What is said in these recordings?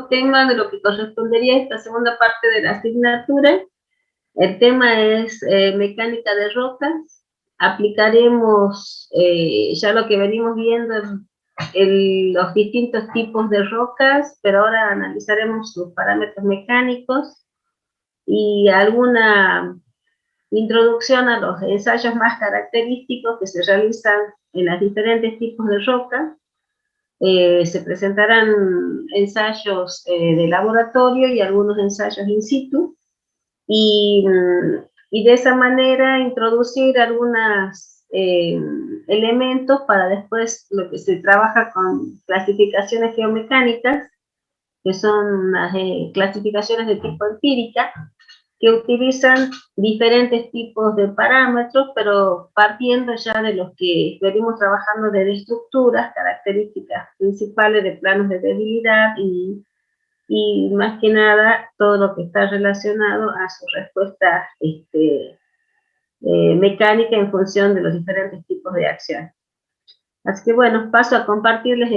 segundo tema de lo que correspondería a esta segunda parte de la asignatura. El tema es mecánica de rocas. Aplicaremos ya lo que venimos viendo en los distintos tipos de rocas, pero ahora analizaremos sus parámetros mecánicos y alguna introducción a los ensayos más característicos que se realizan en los diferentes tipos de rocas. Se presentarán ensayos de laboratorio y algunos ensayos in situ, y de esa manera introducir algunos elementos para después lo que se trabaja con clasificaciones geomecánicas, que son unas clasificaciones de tipo empírica, que utilizan diferentes tipos de parámetros, pero partiendo ya de los que venimos trabajando de estructuras, características principales de planos de debilidad y más que nada todo lo que está relacionado a su respuesta mecánica en función de los diferentes tipos de acción. Así que bueno, paso a compartirles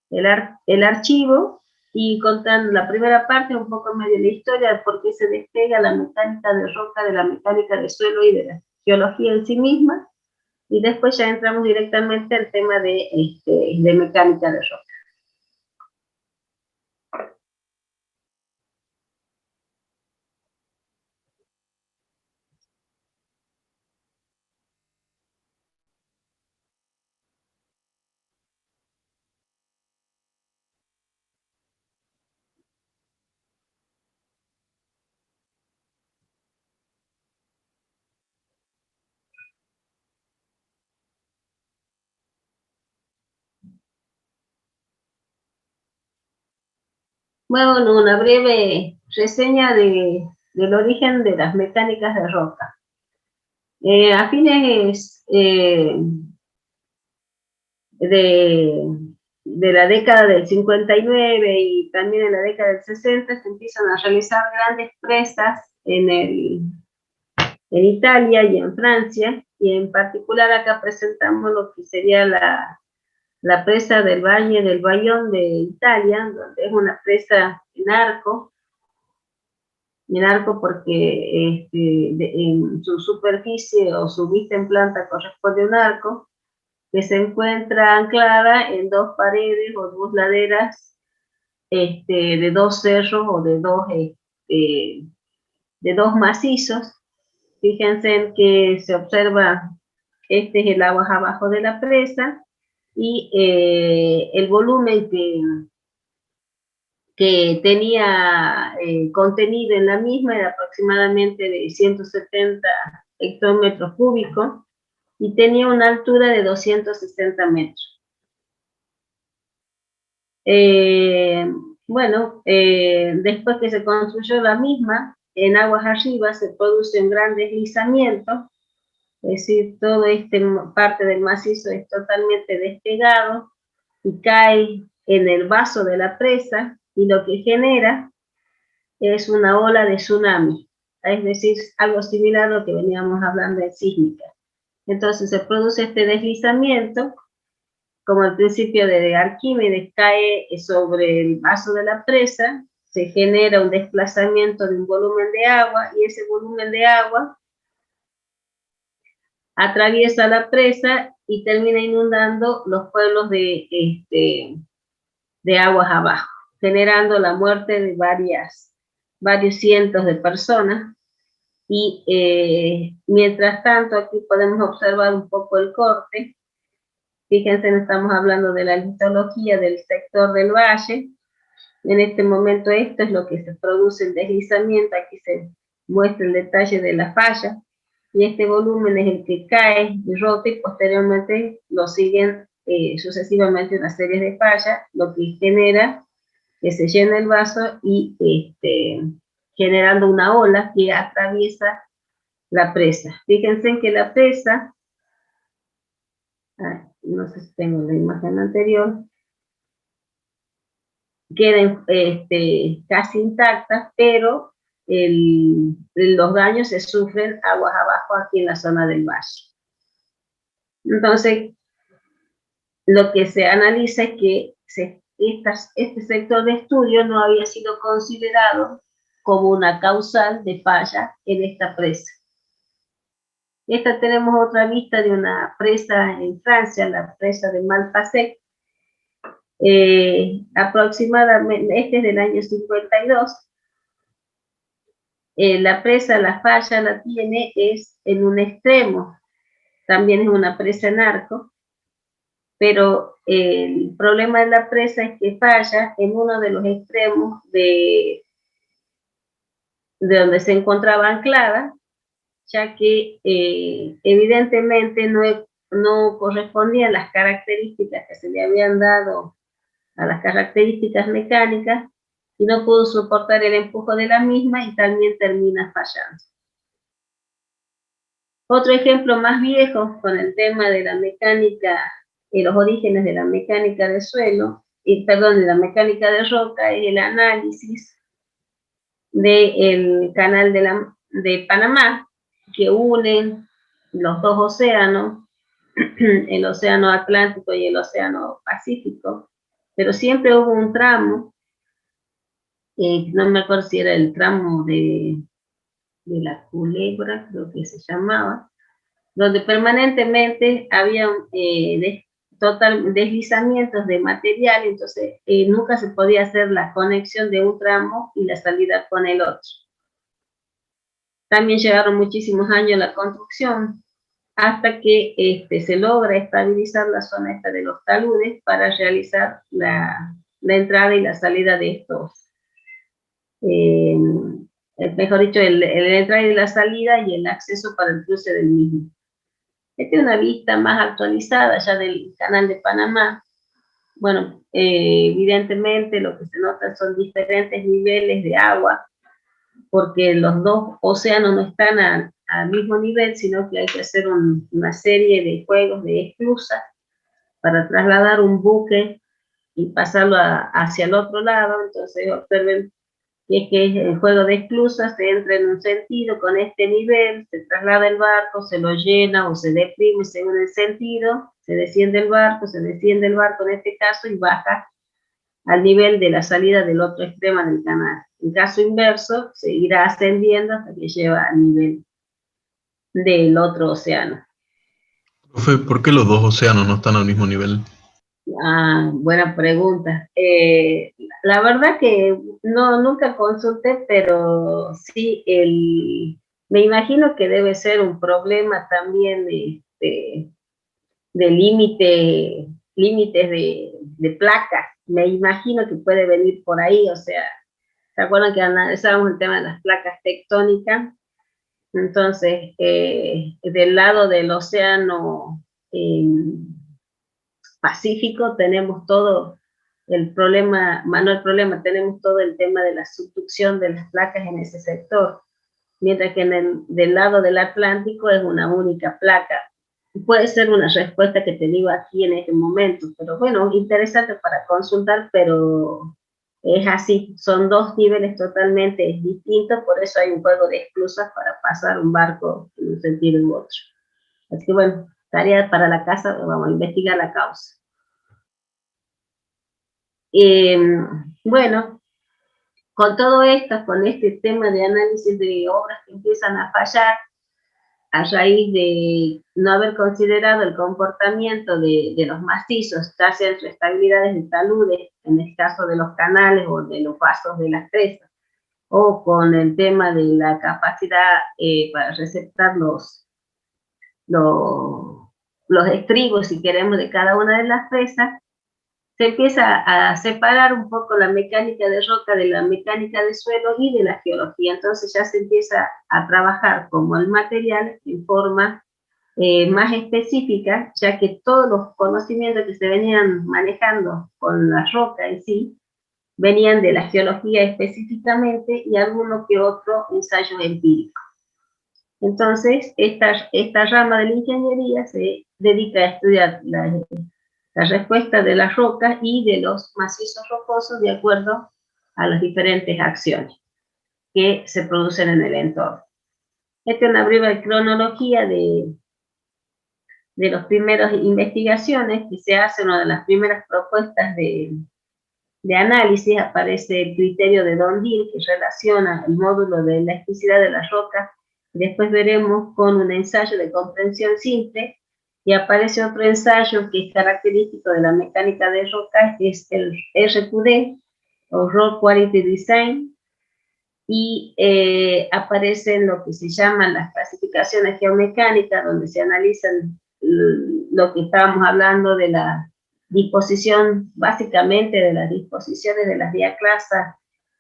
el archivo y contando la primera parte, un poco medio de la historia de por qué se despega la mecánica de roca de la mecánica de suelo y de la geología en sí misma, y después ya entramos directamente al tema de mecánica de roca. Bueno, una breve reseña del origen de las mecánicas de roca. A fines de la década del 59 y también en la década del 60 se empiezan a realizar grandes presas en Italia y en Francia, y en particular acá presentamos lo que sería la presa del Valle del Bayón de Italia, donde es una presa en arco porque en su superficie o su vista en planta corresponde a un arco, que se encuentra anclada en dos paredes o dos laderas de dos cerros o de dos macizos. Fíjense en que se observa, este es el agua abajo de la presa, y el volumen que tenía contenido en la misma era aproximadamente de 170 hectómetros cúbicos y tenía una altura de 260 metros. Después que se construyó la misma, en aguas arriba se produce un gran deslizamiento, es decir, toda parte del macizo es totalmente despegado y cae en el vaso de la presa, y lo que genera es una ola de tsunami, es decir, algo similar a lo que veníamos hablando de sísmica. Entonces se produce este deslizamiento, como el principio de Arquímedes cae sobre el vaso de la presa, se genera un desplazamiento de un volumen de agua, y ese volumen de agua atraviesa la presa y termina inundando los pueblos de aguas abajo, generando la muerte de varios cientos de personas. Y mientras tanto, aquí podemos observar un poco el corte. Fíjense, estamos hablando de la litología del sector del valle. En este momento esto es lo que se produce, el deslizamiento. Aquí se muestra el detalle de la falla, y este volumen es el que cae y rota, y posteriormente lo siguen sucesivamente una serie de fallas, lo que genera que se llena el vaso y generando una ola que atraviesa la presa. Fíjense en que la presa, no sé si tengo la imagen anterior, queda casi intacta, pero los daños se sufren aguas abajo aquí en la zona del valle. Entonces, lo que se analiza es que este sector de estudio no había sido considerado como una causal de falla en esta presa. Esta tenemos otra vista de una presa en Francia, la presa de Malfacet. Aproximadamente, este es del año 52. La presa, la falla la tiene es en un extremo, también es una presa en arco, pero el problema de la presa es que falla en uno de los extremos de donde se encontraba anclada, ya que evidentemente no correspondían las características que se le habían dado a las características mecánicas y no pudo soportar el empuje de la misma y también termina fallando. Otro ejemplo más viejo con el tema de la mecánica y los orígenes de la mecánica de suelo, de la mecánica de roca, es el análisis del canal de Panamá, que unen los dos océanos, el océano Atlántico y el océano Pacífico, pero siempre hubo un tramo, no me acuerdo si era el tramo de la Culebra, creo que se llamaba, donde permanentemente había deslizamientos de material, entonces nunca se podía hacer la conexión de un tramo y la salida con el otro. También llevaron muchísimos años la construcción, hasta que se logra estabilizar la zona esta de los taludes para realizar la entrada y la salida de estos, mejor dicho, la entrada y la salida y el acceso para el cruce del mismo. Esta es una vista más actualizada ya del canal de Panamá. Bueno, evidentemente lo que se nota son diferentes niveles de agua, porque los dos océanos no están al mismo nivel, sino que hay que hacer una serie de juegos de esclusas para trasladar un buque y pasarlo hacia el otro lado. Entonces observen que el juego de esclusas se entra en un sentido con este nivel, se traslada el barco, se lo llena o se deprime según el sentido, se desciende el barco en este caso y baja al nivel de la salida del otro extremo del canal. En caso inverso, se irá ascendiendo hasta que lleva al nivel del otro océano. Profe, ¿por qué los dos océanos no están al mismo nivel? Buena pregunta. La verdad que nunca consulté, pero sí, me imagino que debe ser un problema también de límites de placas. Me imagino que puede venir por ahí, o sea, ¿se acuerdan que analizábamos el tema de las placas tectónicas? Entonces, del lado del océano Pacífico tenemos todo el problema, tenemos todo el tema de la subducción de las placas en ese sector, mientras que del lado del Atlántico es una única placa. Puede ser una respuesta que te digo aquí en este momento, pero bueno, interesante para consultar, pero es así, son dos niveles totalmente distintos, por eso hay un juego de esclusas para pasar un barco en un sentido u otro. Así que bueno, tarea para la casa, vamos a investigar la causa. Bueno, con todo esto, con este tema de análisis de obras que empiezan a fallar a raíz de no haber considerado el comportamiento de los macizos, ya sea en su estabilidad de taludes, en el caso de los canales o de los vasos de las presas, o con el tema de la capacidad para receptar los estribos, si queremos, de cada una de las presas, se empieza a separar un poco la mecánica de roca de la mecánica de suelo y de la geología. Entonces ya se empieza a trabajar como el material en forma más específica, ya que todos los conocimientos que se venían manejando con la roca en sí venían de la geología específicamente y alguno que otro ensayo empírico. Entonces, esta rama de la ingeniería se dedica a estudiar la respuesta de las rocas y de los macizos rocosos de acuerdo a las diferentes acciones que se producen en el entorno. Esta es una breve cronología de las primeras investigaciones que se hacen, una de las primeras propuestas de de análisis aparece el criterio de Don-Deal, que relaciona el módulo de elasticidad de las rocas. Después veremos con un ensayo de comprensión simple, y aparece otro ensayo que es característico de la mecánica de rocas, que es el RQD, o Rock Quality Design, y aparecen lo que se llaman las clasificaciones geomecánicas, donde se analizan lo que estábamos hablando de la disposición, básicamente de las disposiciones de las diaclasas,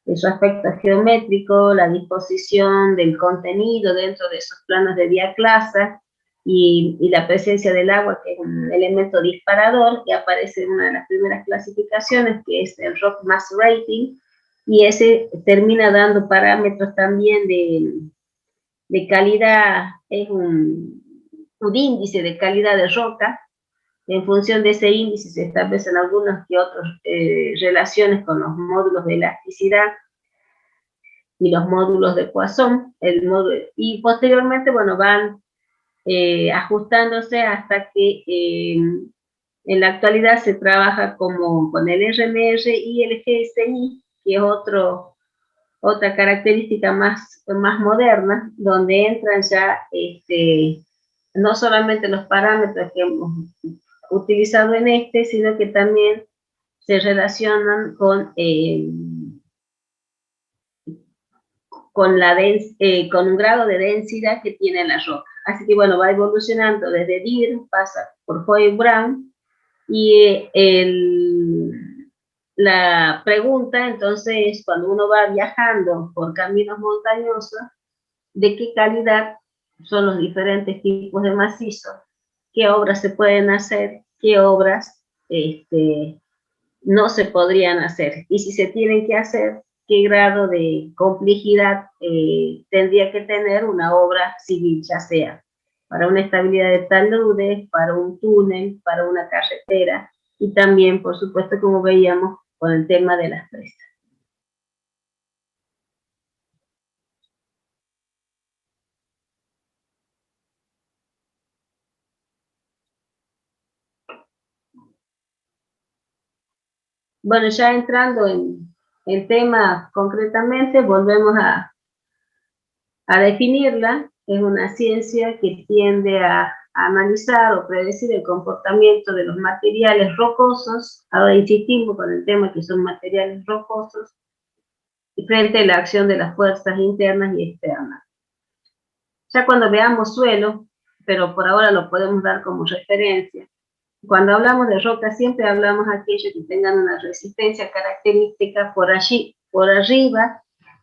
de su aspecto geométrico, la disposición del contenido dentro de esos planos de diaclasa, y la presencia del agua, que es un elemento disparador, que aparece en una de las primeras clasificaciones, que es el Rock Mass Rating, y ese termina dando parámetros también de calidad, es un índice de calidad de roca. En función de ese índice se establecen algunas que otras relaciones con los módulos de elasticidad y los módulos de Poisson, y posteriormente, bueno, van ajustándose hasta que en la actualidad se trabaja con el RMR y el GSI, que es otra característica más moderna, donde entran ya no solamente los parámetros que hemos utilizado en sino que también se relacionan con un grado de densidad que tiene la roca. Así que bueno, va evolucionando desde Deere, pasa por Hoy Brown, y la pregunta entonces es, cuando uno va viajando por caminos montañosos, ¿de qué calidad son los diferentes tipos de macizo? ¿Qué obras se pueden hacer? ¿Qué obras no se podrían hacer? Y si se tienen que hacer, ¿qué grado de complejidad tendría que tener una obra civil, ya sea para una estabilidad de taludes, para un túnel, para una carretera, y también, por supuesto, como veíamos, con el tema de las presas? Bueno, ya entrando en el tema concretamente, volvemos a definirla. Es una ciencia que tiende a analizar o predecir el comportamiento de los materiales rocosos. Ahora insistimos con el tema que son materiales rocosos, y frente a la acción de las fuerzas internas y externas. Ya cuando veamos suelo, pero por ahora lo podemos dar como referencia, cuando hablamos de rocas siempre hablamos de aquellos que tengan una resistencia característica por arriba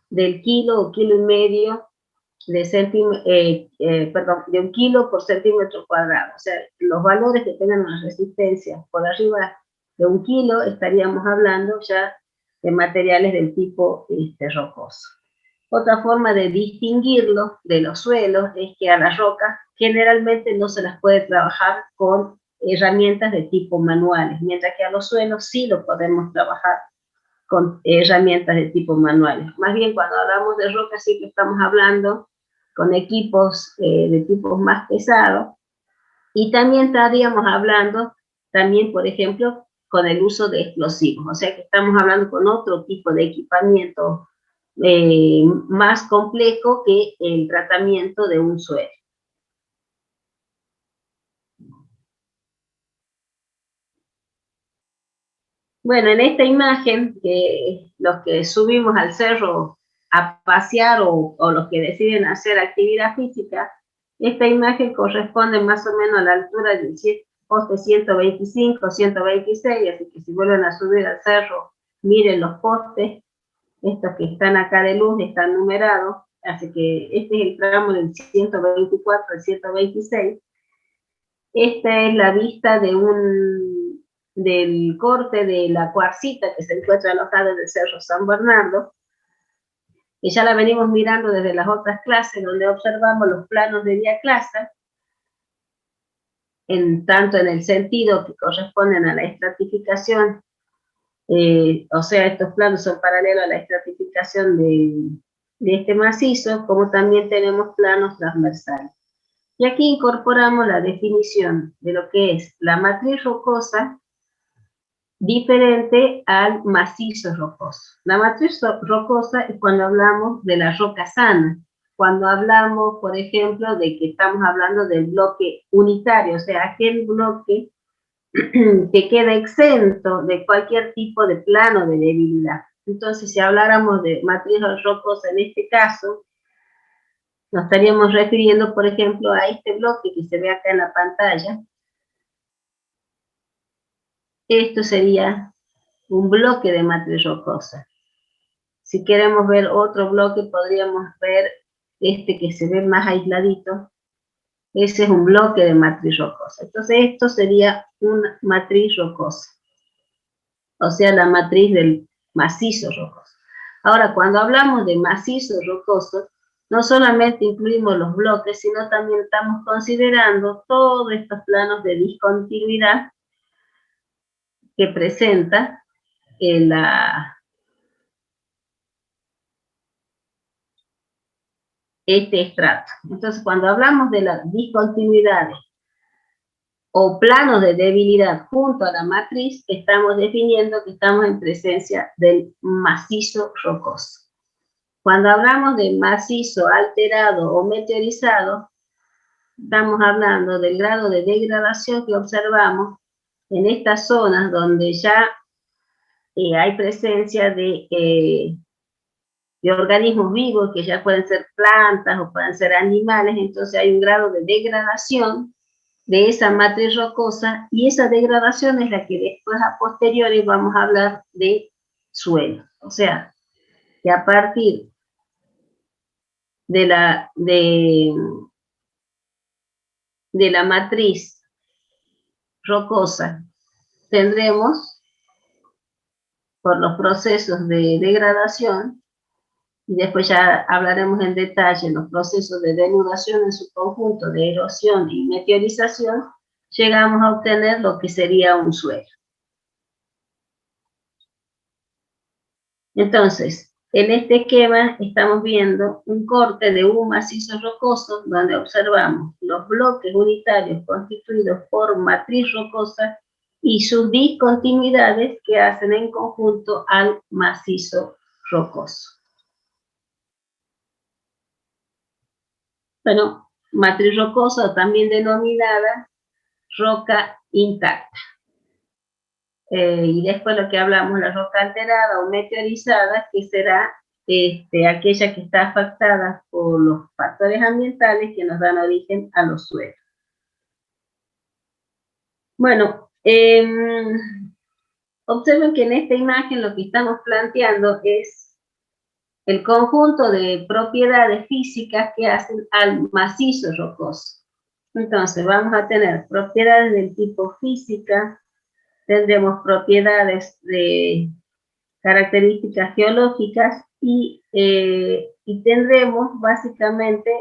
del kilo o kilo y medio de 1 kilo por centímetro cuadrado. O sea, los valores que tengan una resistencia por arriba de 1 kilo, estaríamos hablando ya de materiales del tipo rocoso. Otra forma de distinguirlo de los suelos es que a las rocas generalmente no se las puede trabajar con herramientas de tipo manuales, mientras que a los suelos sí lo podemos trabajar con herramientas de tipo manuales. Más bien, cuando hablamos de rocas sí que estamos hablando con equipos de tipos más pesados, y también estaríamos hablando también, por ejemplo, con el uso de explosivos, o sea que estamos hablando con otro tipo de equipamiento más complejo que el tratamiento de un suelo. Bueno, en esta imagen, que los que subimos al cerro a pasear o los que deciden hacer actividad física, esta imagen corresponde más o menos a la altura del poste 125, 126, así que si vuelven a subir al cerro, miren los postes, estos que están acá de luz están numerados, así que este es el tramo del 124 al 126. Esta es la vista del corte de la cuarcita que se encuentra alojada en el Cerro San Bernardo, y ya la venimos mirando desde las otras clases, donde observamos los planos de diaclasa, tanto en el sentido que corresponden a la estratificación, o sea, estos planos son paralelos a la estratificación de este macizo, como también tenemos planos transversales. Y aquí incorporamos la definición de lo que es la matriz rocosa diferente al macizo rocoso. La matriz rocosa es cuando hablamos de la roca sana, cuando hablamos, por ejemplo, de que estamos hablando del bloque unitario, o sea, aquel bloque que queda exento de cualquier tipo de plano de debilidad. Entonces, si habláramos de matriz rocosa en este caso, nos estaríamos refiriendo, por ejemplo, a este bloque que se ve acá en la pantalla. Esto sería un bloque de matriz rocosa. Si queremos ver otro bloque, podríamos ver este que se ve más aisladito. Ese es un bloque de matriz rocosa. Entonces, esto sería una matriz rocosa. O sea, la matriz del macizo rocoso. Ahora, cuando hablamos de macizo rocoso, no solamente incluimos los bloques, sino también estamos considerando todos estos planos de discontinuidad que presenta este estrato. Entonces, cuando hablamos de las discontinuidades o planos de debilidad junto a la matriz, estamos definiendo que estamos en presencia del macizo rocoso. Cuando hablamos de macizo alterado o meteorizado, estamos hablando del grado de degradación que observamos en estas zonas donde ya hay presencia de organismos vivos, que ya pueden ser plantas o pueden ser animales. Entonces hay un grado de degradación de esa matriz rocosa, y esa degradación es la que después a posteriori vamos a hablar de suelo. O sea, que a partir de la matriz rocosa tendremos, por los procesos de degradación, y después ya hablaremos en detalle los procesos de denudación en su conjunto, de erosión y meteorización, llegamos a obtener lo que sería un suelo. Entonces, en este esquema estamos viendo un corte de un macizo rocoso donde observamos los bloques unitarios constituidos por matriz rocosa y sus discontinuidades que hacen en conjunto al macizo rocoso. Bueno, matriz rocosa, también denominada roca intacta. Y después lo que hablamos, la roca alterada o meteorizada, que será aquella que está afectada por los factores ambientales que nos dan origen a los suelos. Bueno, observen que en esta imagen lo que estamos planteando es el conjunto de propiedades físicas que hacen al macizo rocoso. Entonces, vamos a tener propiedades del tipo física, tendremos propiedades de características geológicas y tendremos básicamente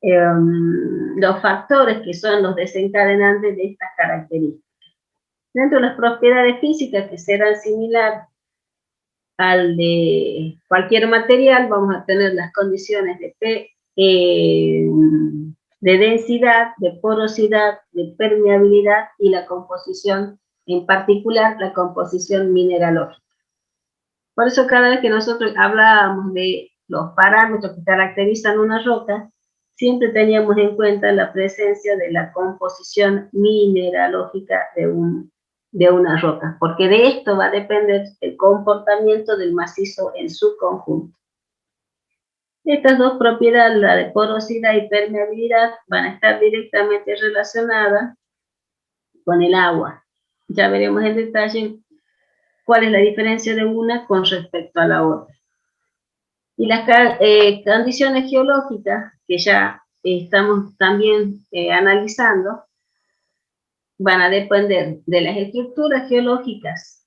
los factores que son los desencadenantes de estas características. Dentro de las propiedades físicas, que serán similares al de cualquier material, vamos a tener las condiciones de densidad, de porosidad, de permeabilidad y la composición, en particular la composición mineralógica. Por eso cada vez que nosotros hablábamos de los parámetros que caracterizan una roca, siempre teníamos en cuenta la presencia de la composición mineralógica de una roca, porque de esto va a depender el comportamiento del macizo en su conjunto. Estas dos propiedades, la de porosidad y permeabilidad, van a estar directamente relacionadas con el agua. Ya veremos en detalle cuál es la diferencia de una con respecto a la otra. Y las condiciones geológicas, que ya estamos también analizando, van a depender de las estructuras geológicas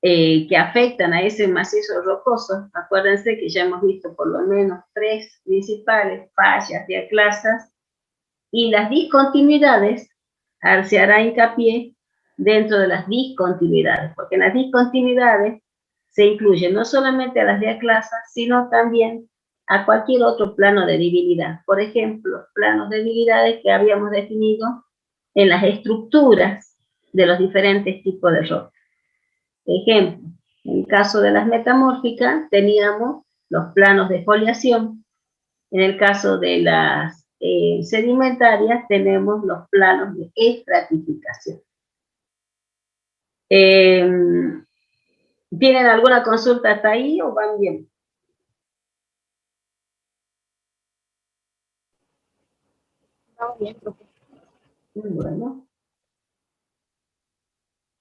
que afectan a ese macizo rocoso. Acuérdense que ya hemos visto por lo menos 3 principales: fallas, diaclasas, y las discontinuidades. Se hará hincapié dentro de las discontinuidades, porque en las discontinuidades se incluyen no solamente a las diaclasas, sino también a cualquier otro plano de debilidad. Por ejemplo, los planos de debilidades que habíamos definido en las estructuras de los diferentes tipos de rocas. Ejemplo, en el caso de las metamórficas teníamos los planos de foliación. En el caso de las sedimentarias tenemos los planos de estratificación. ¿Tienen alguna consulta hasta ahí o van bien? Vamos bien, profe. Muy bueno.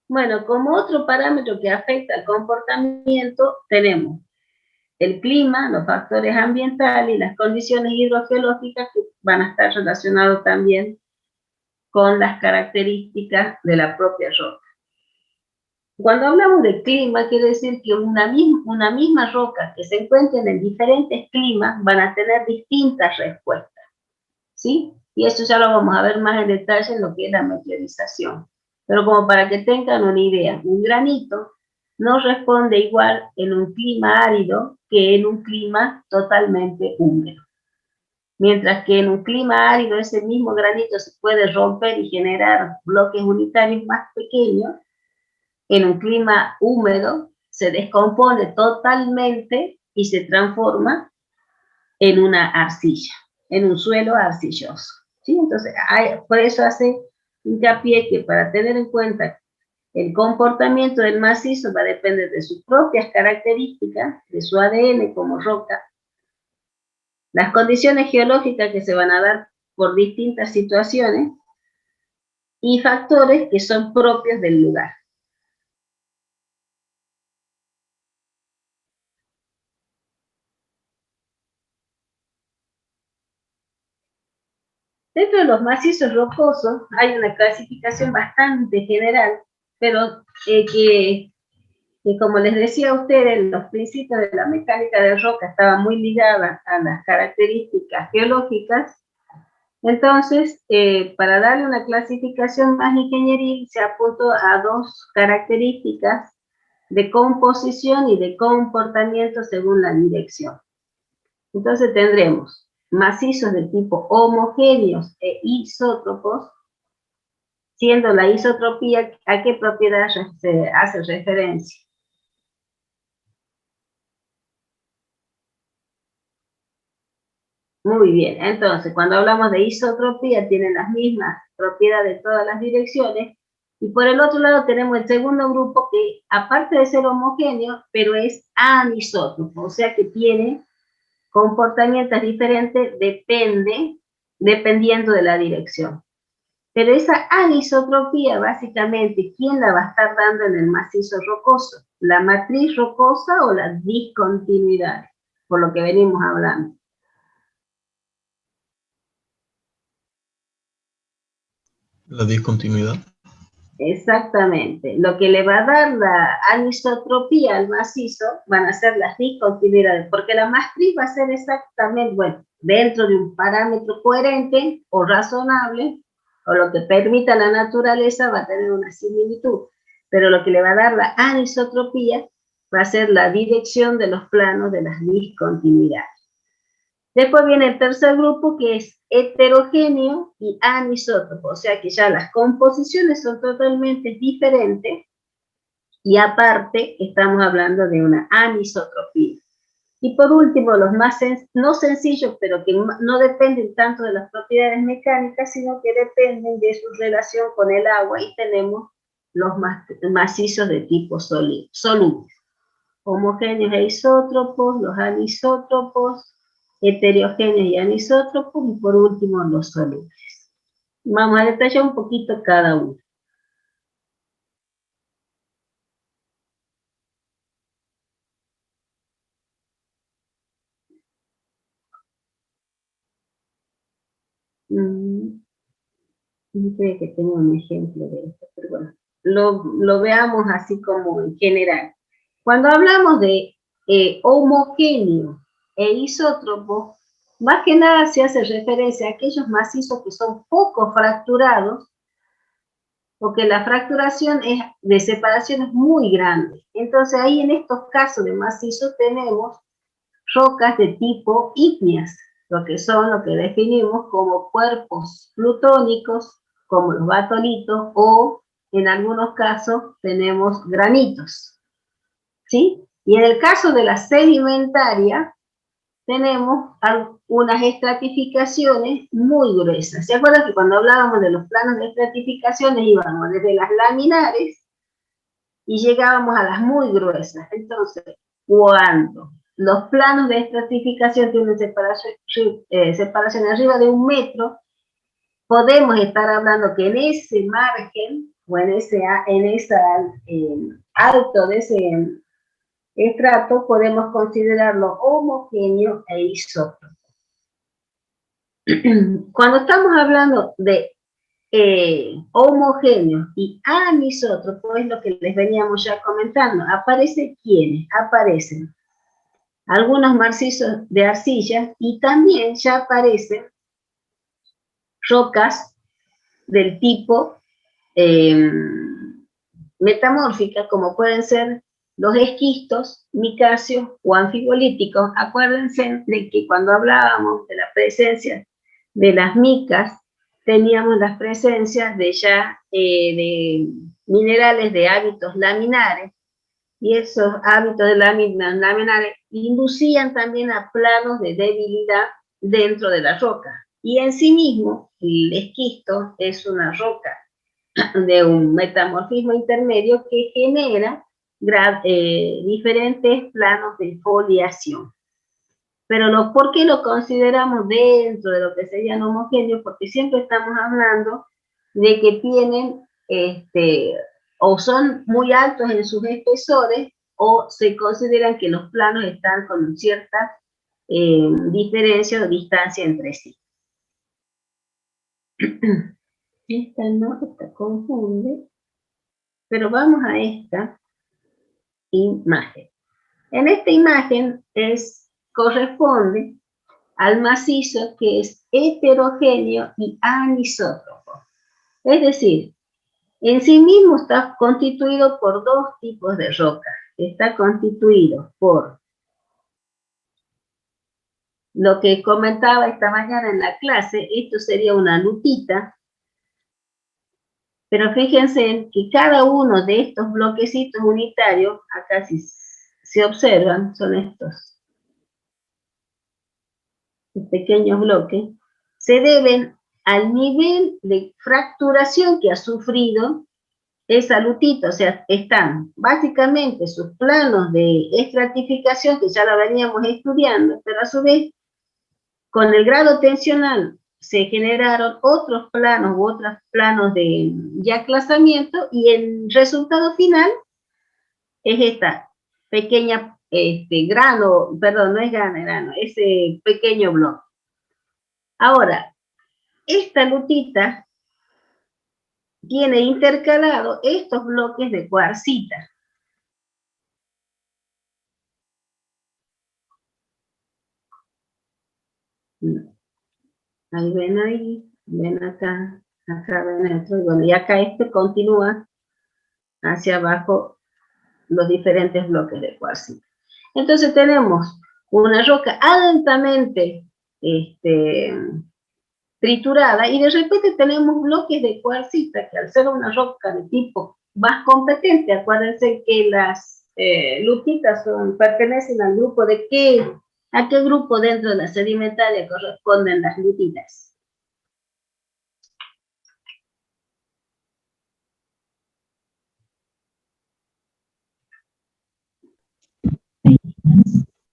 Bueno, como otro parámetro que afecta al comportamiento tenemos el clima, los factores ambientales y las condiciones hidrogeológicas que van a estar relacionados también con las características de la propia roca. Cuando hablamos de clima, quiere decir que una misma roca que se encuentren en diferentes climas van a tener distintas respuestas, ¿sí? Y eso ya lo vamos a ver más en detalle en lo que es la meteorización. Pero como para que tengan una idea, un granito no responde igual en un clima árido que en un clima totalmente húmedo. Mientras que en un clima árido ese mismo granito se puede romper y generar bloques unitarios más pequeños, en un clima húmedo se descompone totalmente y se transforma en una arcilla, en un suelo arcilloso, ¿sí? Entonces, por eso hace hincapié que para tener en cuenta el comportamiento del macizo va a depender de sus propias características, de su ADN como roca, las condiciones geológicas que se van a dar por distintas situaciones y factores que son propios del lugar. Dentro de los macizos rocosos hay una clasificación bastante general, pero que como les decía a ustedes, los principios de la mecánica de roca estaban muy ligadas a las características geológicas. Entonces, para darle una clasificación más ingenieril, se apuntó a dos características de composición y de comportamiento según la dirección. Entonces tendremos macizos de tipo homogéneos e isótropos, siendo la isotropía a qué propiedad se hace referencia. Muy bien, entonces cuando hablamos de isotropía tienen las mismas propiedades de todas las direcciones, y por el otro lado tenemos el segundo grupo que aparte de ser homogéneo, pero es anisótropo, o sea que tiene comportamientos diferentes dependiendo de la dirección. Pero esa anisotropía, básicamente, ¿quién la va a estar dando en el macizo rocoso? ¿La matriz rocosa o la discontinuidad? Por lo que venimos hablando. La discontinuidad. Exactamente. Lo que le va a dar la anisotropía al macizo van a ser las discontinuidades, porque la matriz va a ser exactamente, bueno, dentro de un parámetro coherente o razonable, o lo que permita la naturaleza va a tener una similitud, pero lo que le va a dar la anisotropía va a ser la dirección de los planos de las discontinuidades. Después viene el tercer grupo que es heterogéneo y anisótropo, o sea que ya las composiciones son totalmente diferentes y aparte estamos hablando de una anisotropía. Y por último, los más no sencillos, pero que no dependen tanto de las propiedades mecánicas, sino que dependen de su relación con el agua, y tenemos los macizos de tipo solubles, homogéneos e isótropos, los anisótropos, heterogéneos y anisótropos, y por último los solubles. Vamos a detallar un poquito cada uno. No creo que tenga un ejemplo de esto, pero bueno, lo veamos así como en general. Cuando hablamos de homogéneo e isótropo, más que nada se hace referencia a aquellos macizos que son poco fracturados, porque la fracturación es de separaciones muy grandes. Entonces ahí en estos casos de macizo tenemos rocas de tipo ígneas, lo que son lo que definimos como cuerpos plutónicos como los batolitos, o en algunos casos tenemos granitos, ¿sí? Y en el caso de la sedimentaria, tenemos unas estratificaciones muy gruesas. ¿Se acuerdan que cuando hablábamos de los planos de estratificaciones íbamos desde las laminares y llegábamos a las muy gruesas? Entonces, cuando los planos de estratificación tienen separación arriba de 1 metro, podemos estar hablando que en ese margen o en ese alto de ese estrato podemos considerarlo homogéneo e isótropo. Cuando estamos hablando de homogéneo y anisótropo, es lo que les veníamos ya comentando. ¿Aparecen quiénes? Aparecen algunos macizos de arcilla y también ya aparecen rocas del tipo metamórfica, como pueden ser los esquistos, micáceos o anfibolitíticos. Acuérdense de que cuando hablábamos de la presencia de las micas, teníamos las presencias de minerales de hábitos laminares, y esos hábitos de laminares inducían también a planos de debilidad dentro de la roca. Y en sí mismo, el esquisto es una roca de un metamorfismo intermedio que genera diferentes planos de foliación. Pero ¿por qué lo consideramos dentro de lo que serían homogéneos? Porque siempre estamos hablando de que tienen, o son muy altos en sus espesores, o se consideran que los planos están con cierta diferencia o distancia entre sí. Esta no, esta confunde, pero vamos a esta imagen. En esta imagen corresponde al macizo que es heterogéneo y anisótropo. Es decir, en sí mismo está constituido por 2 tipos de roca. Está constituido por lo que comentaba esta mañana en la clase. Esto sería una lutita. Pero fíjense que cada uno de estos bloquecitos unitarios, acá si se observan, son estos pequeños bloques, se deben al nivel de fracturación que ha sufrido esa lutita. O sea, están básicamente sus planos de estratificación, que ya la veníamos estudiando, pero a su vez, con el grado tensional, se generaron otros planos u otros planos de aclasamiento, y el resultado final es esta pequeña grano, perdón, no es grano, ese pequeño bloque. Ahora, esta lutita tiene intercalado estos bloques de cuarcita. Ahí, ven acá ven esto, y bueno, y acá continúa hacia abajo los diferentes bloques de cuarcita. Entonces tenemos una roca altamente triturada, y de repente tenemos bloques de cuarcita que al ser una roca de tipo más competente, acuérdense que las lutitas pertenecen al grupo de ¿a qué grupo dentro de la sedimentaria corresponden las lutitas?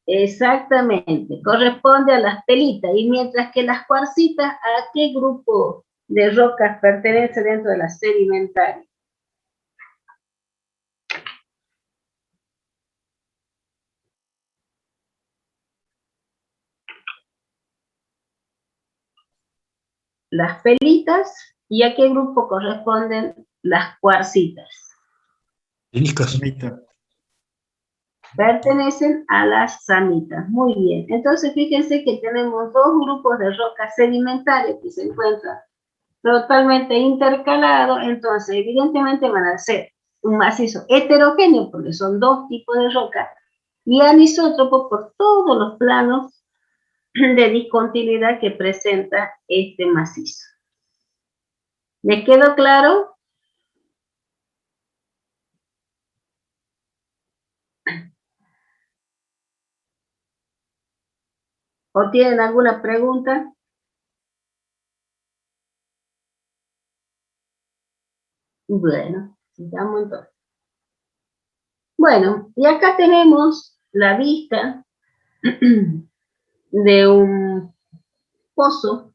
Exactamente, corresponde a las pelitas, y mientras que las cuarcitas, ¿a qué grupo de rocas pertenece dentro de la sedimentaria? Las pelitas. ¿Y a qué grupo corresponden las cuarcitas? Pertenecen a las samitas. Muy bien. Entonces, fíjense que tenemos 2 grupos de rocas sedimentarias que se encuentran totalmente intercalados. Entonces, evidentemente van a ser un macizo heterogéneo, porque son 2 tipos de rocas, y anisótropo por todos los planos de discontinuidad que presenta este macizo. ¿Les quedó claro? ¿O tienen alguna pregunta? Bueno, sigamos entonces. Bueno, y acá tenemos la vista de un pozo.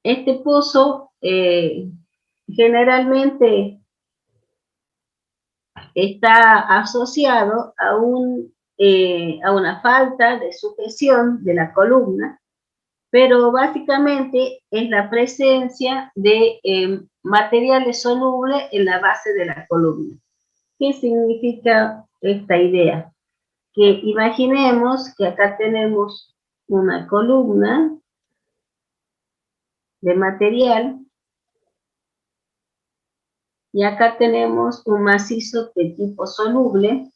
Este pozo generalmente está asociado a una falta de sujeción de la columna, pero básicamente es la presencia de materiales solubles en la base de la columna. ¿Qué significa esta idea? Que imaginemos que acá tenemos una columna de material y acá tenemos un macizo de tipo soluble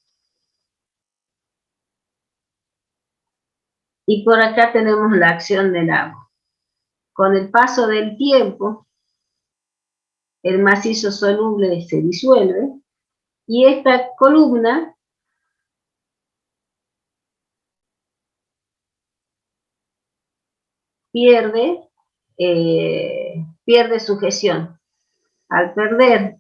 y por acá tenemos la acción del agua. Con el paso del tiempo, el macizo soluble se disuelve y esta columna pierde sujeción. Al perder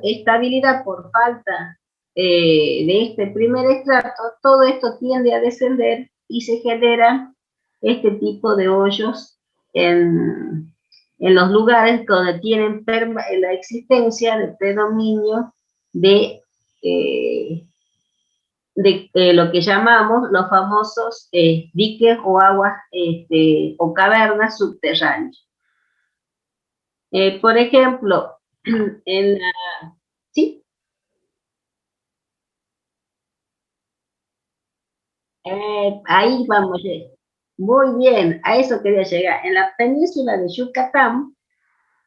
estabilidad por falta de este primer estrato, todo esto tiende a descender y se generan este tipo de hoyos en los lugares donde tienen la existencia de predominio de lo que llamamos los famosos diques o aguas o cavernas subterráneas. Por ejemplo, en la... ¿Sí? Ahí vamos. Muy bien, a eso quería llegar. En la península de Yucatán,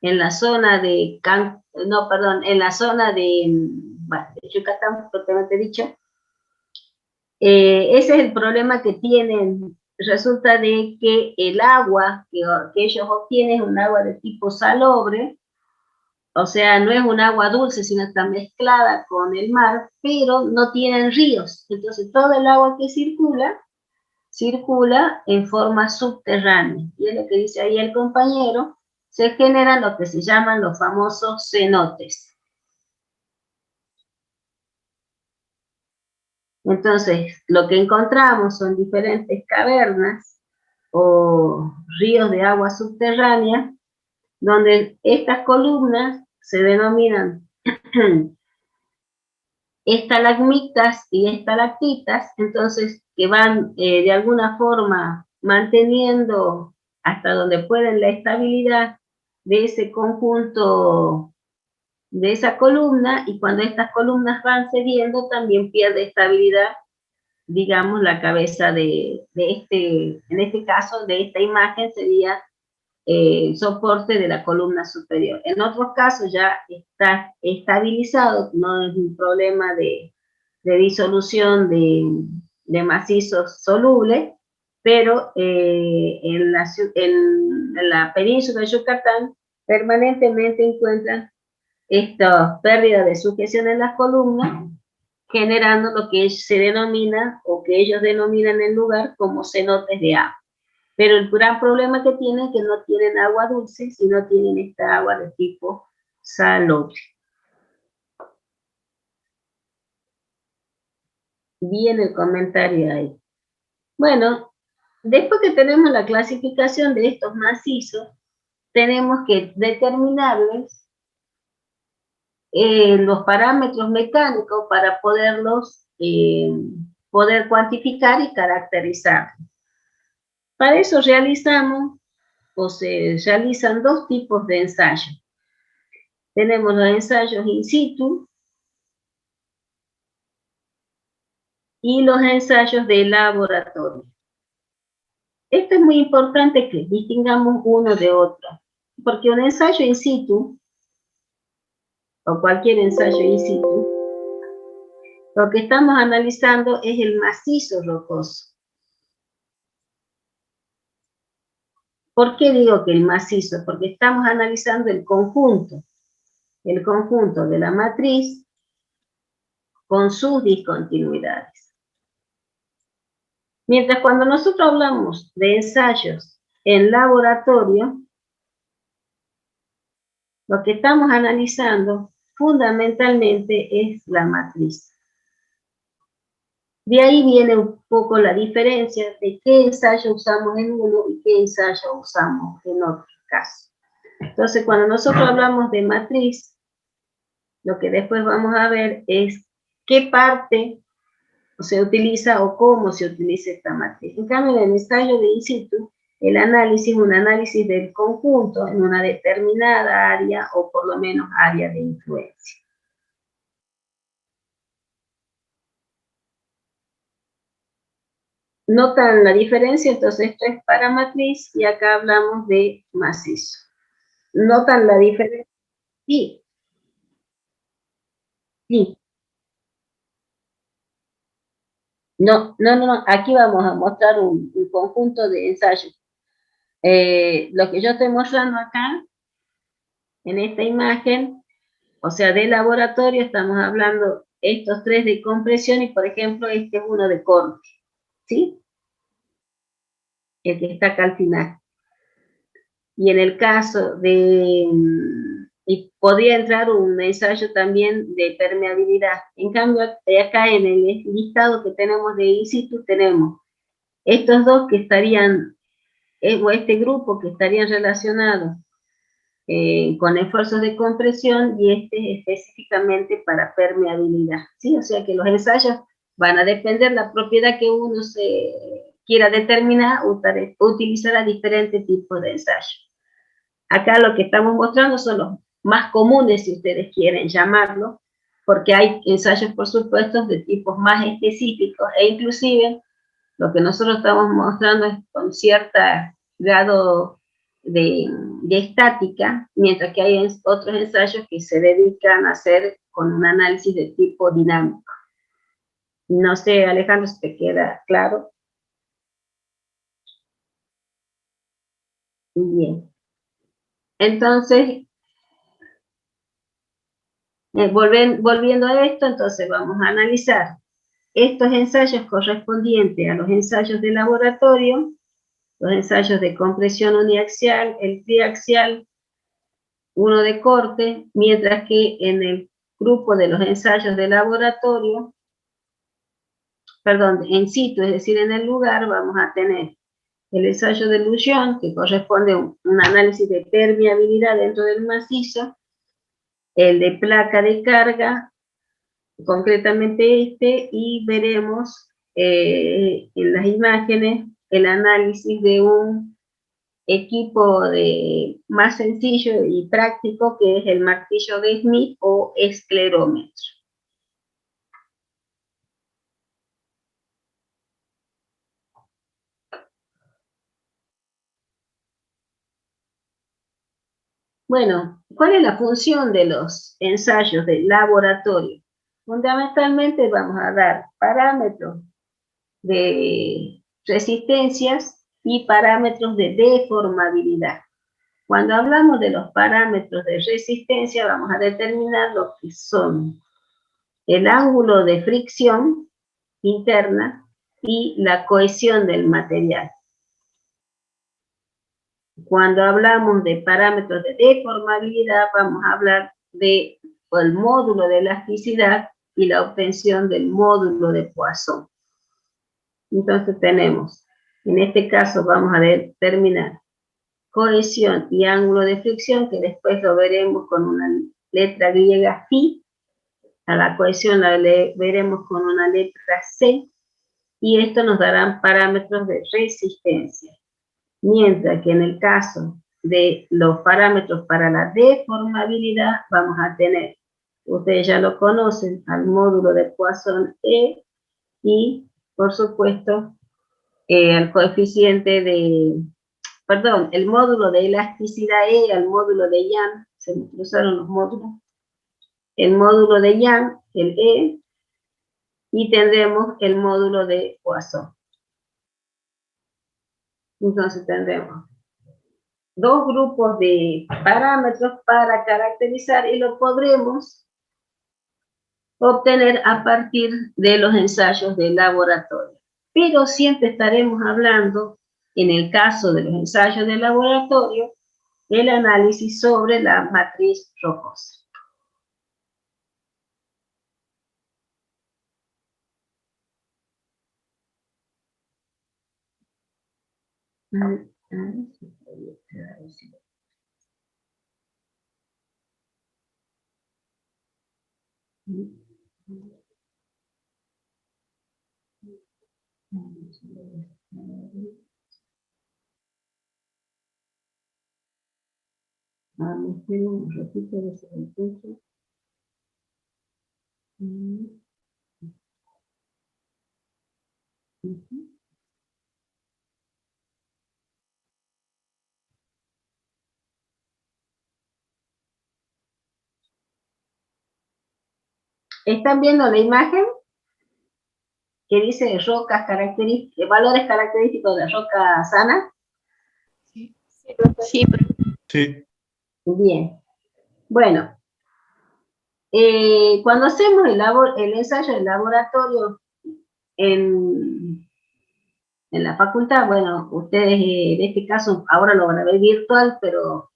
en la zona de... en la zona de Yucatán, propiamente dicho, ese es el problema que tienen. Resulta de que el agua que ellos obtienen es un agua de tipo salobre, o sea, no es un agua dulce, sino está mezclada con el mar, pero no tienen ríos. Entonces, todo el agua que circula en forma subterránea. Y es lo que dice ahí el compañero, se generan lo que se llaman los famosos cenotes. Entonces, lo que encontramos son diferentes cavernas o ríos de agua subterránea, donde estas columnas se denominan estalagmitas y estalactitas, entonces que van de alguna forma manteniendo hasta donde pueden la estabilidad de ese conjunto, de esa columna, y cuando estas columnas van cediendo también pierde estabilidad, digamos, la cabeza en este caso, de esta imagen sería soporte de la columna superior. En otros casos ya está estabilizado, no es un problema de disolución de macizos solubles, pero en la península de Yucatán permanentemente encuentran esta pérdida de sujeción en las columnas, generando lo que se denomina, o que ellos denominan el lugar como cenotes de agua. Pero el gran problema que tienen es que no tienen agua dulce, sino tienen esta agua de tipo salobre. Bien el comentario ahí. Bueno, después que tenemos la clasificación de estos macizos, tenemos que determinarles los parámetros mecánicos para poder cuantificar y caracterizar. Para eso se realizan dos tipos de ensayos. Tenemos los ensayos in situ y los ensayos de laboratorio. Esto es muy importante que distingamos uno de otro, porque un ensayo in situ, o cualquier ensayo in situ, lo que estamos analizando es el macizo rocoso. ¿Por qué digo que el macizo? Porque estamos analizando el conjunto de la matriz con sus discontinuidades. Mientras cuando nosotros hablamos de ensayos en laboratorio, lo que estamos analizando fundamentalmente es la matriz. De ahí viene un poco la diferencia de qué ensayo usamos en uno y qué ensayo usamos en otro caso. Entonces, cuando nosotros hablamos de matriz, lo que después vamos a ver es qué parte se utiliza o cómo se utiliza esta matriz. En cambio, en el ensayo de in situ, el análisis es un análisis del conjunto en una determinada área o por lo menos área de influencia. ¿Notan la diferencia? Entonces, esto es para matriz y acá hablamos de macizo. ¿Notan la diferencia? Sí. Sí. No, aquí vamos a mostrar un conjunto de ensayos. Lo que yo estoy mostrando acá, en esta imagen, o sea, de laboratorio, estamos hablando estos tres de compresión y, por ejemplo, este es uno de corte, ¿sí? El que está acá al final. Y en el caso de, y podría entrar un ensayo también de permeabilidad. En cambio, acá en el listado que tenemos de in situ, tenemos estos dos que estarían, o este grupo que estarían relacionados con esfuerzos de compresión y este específicamente para permeabilidad, ¿sí? O sea que los ensayos van a depender de la propiedad que uno se quiera determinar, utilizará diferentes tipos de ensayos. Acá lo que estamos mostrando son los más comunes, si ustedes quieren llamarlo, porque hay ensayos, por supuesto, de tipos más específicos e inclusive lo que nosotros estamos mostrando es con cierto grado de estática, mientras que hay otros ensayos que se dedican a hacer con un análisis de tipo dinámico. No sé, Alejandro, si te queda claro. Bien. Entonces, volviendo a esto, entonces vamos a analizar estos ensayos correspondientes a los ensayos de laboratorio, los ensayos de compresión uniaxial, el triaxial, uno de corte, mientras que en el grupo de los ensayos de laboratorio, perdón, in situ, es decir, en el lugar, vamos a tener el ensayo de elusión, que corresponde a un análisis de permeabilidad dentro del macizo, el de placa de carga, concretamente este, y veremos en las imágenes el análisis de un equipo más sencillo y práctico que es el martillo de Smith o esclerómetro. Bueno, ¿cuál es la función de los ensayos de laboratorio? Fundamentalmente vamos a dar parámetros de resistencias y parámetros de deformabilidad. Cuando hablamos de los parámetros de resistencia, vamos a determinar lo que son el ángulo de fricción interna y la cohesión del material. Cuando hablamos de parámetros de deformabilidad, vamos a hablar del módulo de elasticidad y la obtención del módulo de Poisson. Entonces tenemos, en este caso vamos a determinar cohesión y ángulo de fricción, que después lo veremos con una letra griega phi. A la cohesión la veremos con una letra C, y esto nos darán parámetros de resistencia. Mientras que en el caso de los parámetros para la deformabilidad, vamos a tener, ustedes ya lo conocen, al módulo de Poisson E y, por supuesto, al coeficiente de, perdón, el módulo de elasticidad E al módulo de Young, se me cruzaron los módulos, el módulo de Young, el E, y tendremos el módulo de Poisson. Entonces tendremos dos grupos de parámetros para caracterizar y lo podremos obtener a partir de los ensayos de laboratorio. Pero siempre estaremos hablando, en el caso de los ensayos de laboratorio, el análisis sobre la matriz rocosa. Un ratito de ese encuentro. ¿Están viendo la imagen? Que dice rocas características, valores característicos de roca sana. Sí, profe. Sí, profe. Sí. Bien. Bueno, cuando hacemos el ensayo de laboratorio en la facultad, bueno, ustedes en este caso ahora lo van a ver virtual, pero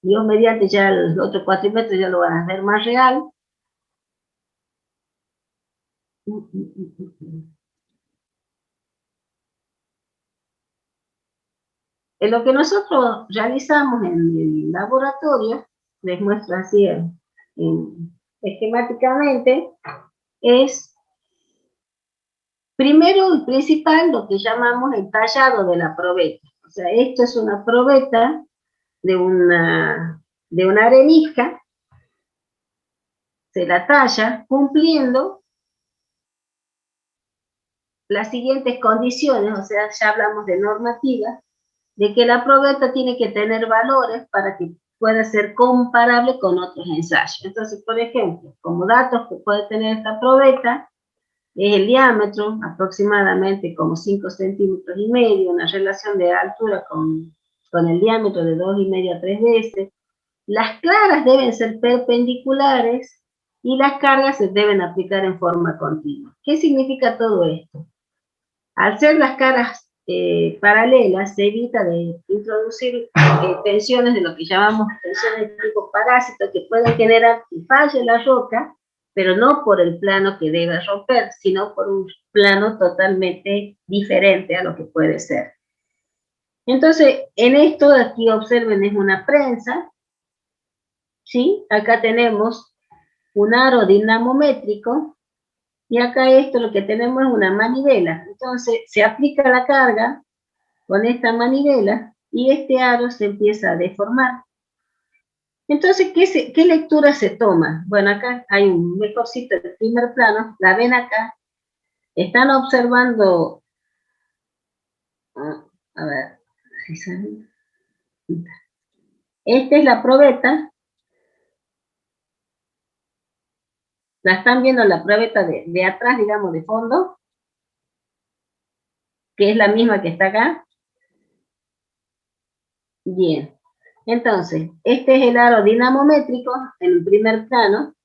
Dios mediante ya el otro cuatrimestre ya lo van a ver más real. En lo que nosotros realizamos en el laboratorio, les muestro así esquemáticamente, es primero y principal lo que llamamos el tallado de la probeta. O sea, esto es una probeta de una arenisca, se la talla cumpliendo las siguientes condiciones, o sea, ya hablamos de normativa, de que la probeta tiene que tener valores para que pueda ser comparable con otros ensayos. Entonces, por ejemplo, como datos que puede tener esta probeta, es el diámetro, aproximadamente como 5 centímetros y medio, una relación de altura con el diámetro de 2,5 a 3 veces. Las claras deben ser perpendiculares y las cargas se deben aplicar en forma continua. ¿Qué significa todo esto? Al ser las caras paralelas, se evita de introducir tensiones de lo que llamamos tensiones de tipo parásito que pueden generar que falle la roca, pero no por el plano que debe romper, sino por un plano totalmente diferente a lo que puede ser. Entonces, en esto de aquí observen es una prensa, ¿sí? Acá tenemos un aro dinamométrico, y acá esto lo que tenemos es una manivela. Entonces se aplica la carga con esta manivela y este aro se empieza a deformar. Entonces, ¿qué lectura se toma? Bueno, acá hay un mejorcito del primer plano, la ven acá. Están observando, a ver, si saben. Esta es la probeta. La están viendo la probeta de atrás, digamos, de fondo, que es la misma que está acá. Bien, entonces, este es el aro dinamométrico en el primer plano,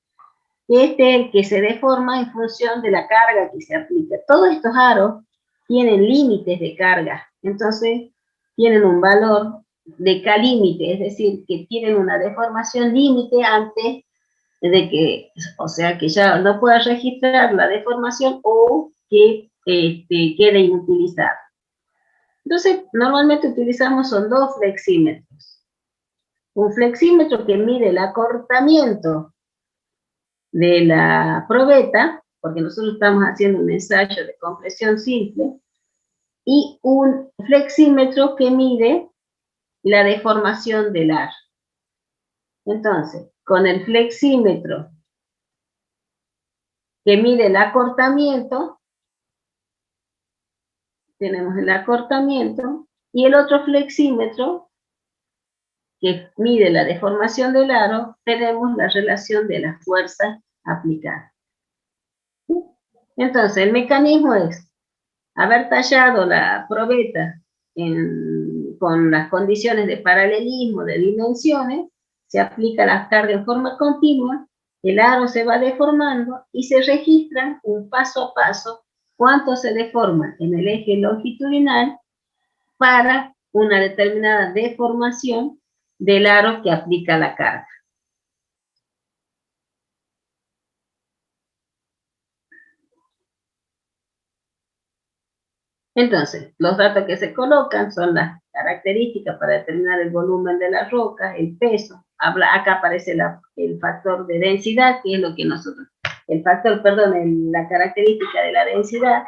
y este es el que se deforma en función de la carga que se aplica. Todos estos aros tienen límites de carga, entonces tienen un valor de K-límite, es decir, que tienen una deformación límite antes de que, o sea, que ya no pueda registrar la deformación o que quede inutilizada. Entonces, normalmente utilizamos son dos flexímetros. Un flexímetro que mide el acortamiento de la probeta, porque nosotros estamos haciendo un ensayo de compresión simple, y un flexímetro que mide la deformación del aro. Entonces, con el flexímetro que mide el acortamiento, tenemos el acortamiento, y el otro flexímetro que mide la deformación del aro, tenemos la relación de la fuerza aplicada. Entonces, el mecanismo es haber tallado la probeta con las condiciones de paralelismo, de dimensiones, se aplica la carga en forma continua, el aro se va deformando y se registra un paso a paso cuánto se deforma en el eje longitudinal para una determinada deformación del aro que aplica la carga. Entonces, los datos que se colocan son las características para determinar el volumen de la roca, el peso. Acá aparece el factor de densidad, que es lo que nosotros, la característica de la densidad.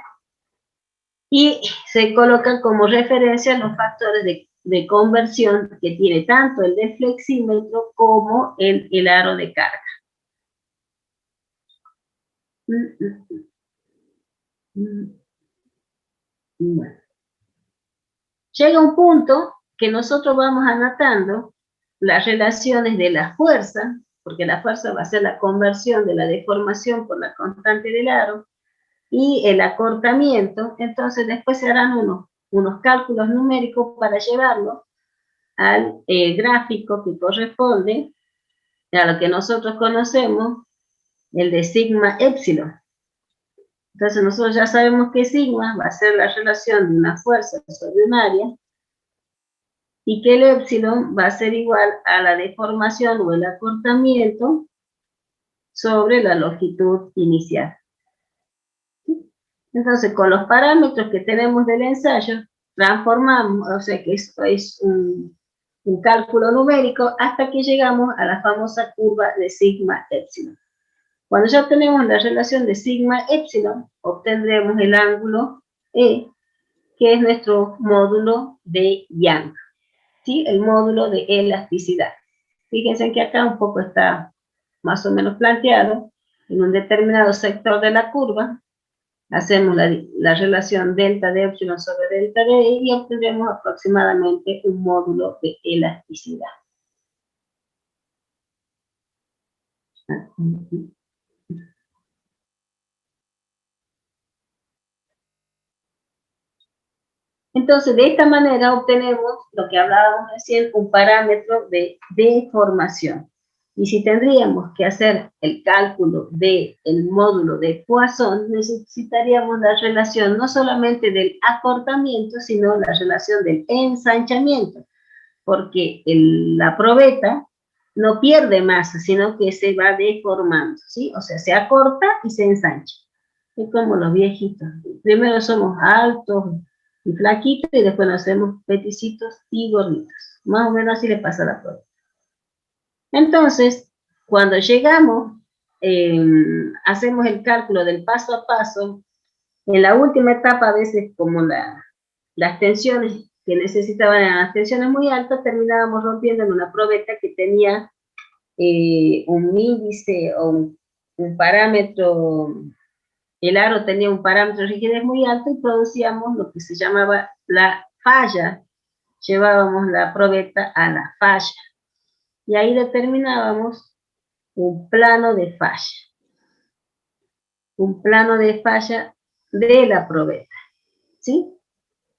Y se colocan como referencia los factores de conversión que tiene tanto el deflexímetro como el aro de carga. Bueno. Llega un punto que nosotros vamos anotando las relaciones de la fuerza, porque la fuerza va a ser la conversión de la deformación por la constante del aro, y el acortamiento. Entonces después se harán unos cálculos numéricos para llevarlo al gráfico que corresponde a lo que nosotros conocemos, el de sigma épsilon. Entonces nosotros ya sabemos que sigma va a ser la relación de una fuerza sobre un área, y que el épsilon va a ser igual a la deformación o el acortamiento sobre la longitud inicial. Entonces, con los parámetros que tenemos del ensayo, transformamos, o sea que esto es un cálculo numérico hasta que llegamos a la famosa curva de sigma épsilon. Cuando ya tenemos la relación de sigma épsilon, obtendremos el ángulo E, que es nuestro módulo de Young, ¿sí? El módulo de elasticidad. Fíjense que acá un poco está más o menos planteado. En un determinado sector de la curva, hacemos la relación delta de epsilon sobre delta de E y obtendremos aproximadamente un módulo de elasticidad. Entonces, de esta manera obtenemos lo que hablábamos recién, un parámetro de deformación. Y si tendríamos que hacer el cálculo del módulo de Poisson, necesitaríamos la relación no solamente del acortamiento, sino la relación del ensanchamiento, porque la probeta no pierde masa, sino que se va deformando, ¿sí? O sea, se acorta y se ensancha. Es como los viejitos. Primero somos altos y flaquitos y después nos hacemos peticitos y gorditos. Más o menos así le pasa a la probeta. Entonces, cuando llegamos, hacemos el cálculo del paso a paso. En la última etapa, a veces como las tensiones que necesitaban eran las tensiones muy altas, terminábamos rompiendo en una probeta que tenía un índice o un parámetro, el aro tenía un parámetro de rigidez muy alto y producíamos lo que se llamaba la falla. Llevábamos la probeta a la falla. Y ahí determinábamos un plano de falla. Un plano de falla de la probeta. ¿Sí?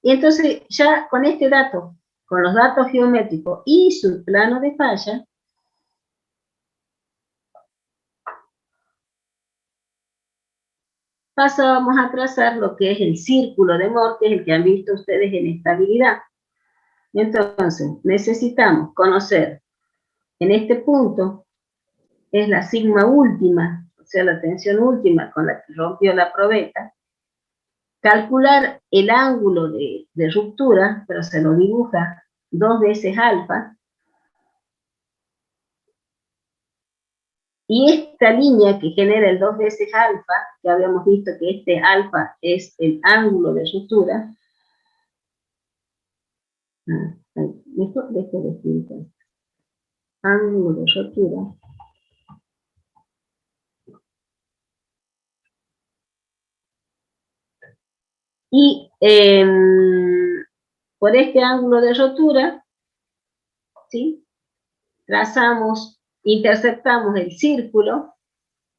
Y entonces ya con este dato, con los datos geométricos y su plano de falla, pasábamos a trazar lo que es el círculo de Mohr, que es el que han visto ustedes en estabilidad. Entonces, necesitamos conocer, en este punto, es la sigma última, o sea, la tensión última con la que rompió la probeta, calcular el ángulo de ruptura, pero se lo dibuja 2 veces alfa, y esta línea que genera el 2 veces alfa, que habíamos visto que este alfa es el ángulo de ruptura, ángulo de rotura. Y por este ángulo de rotura, ¿sí? Trazamos, interceptamos el círculo,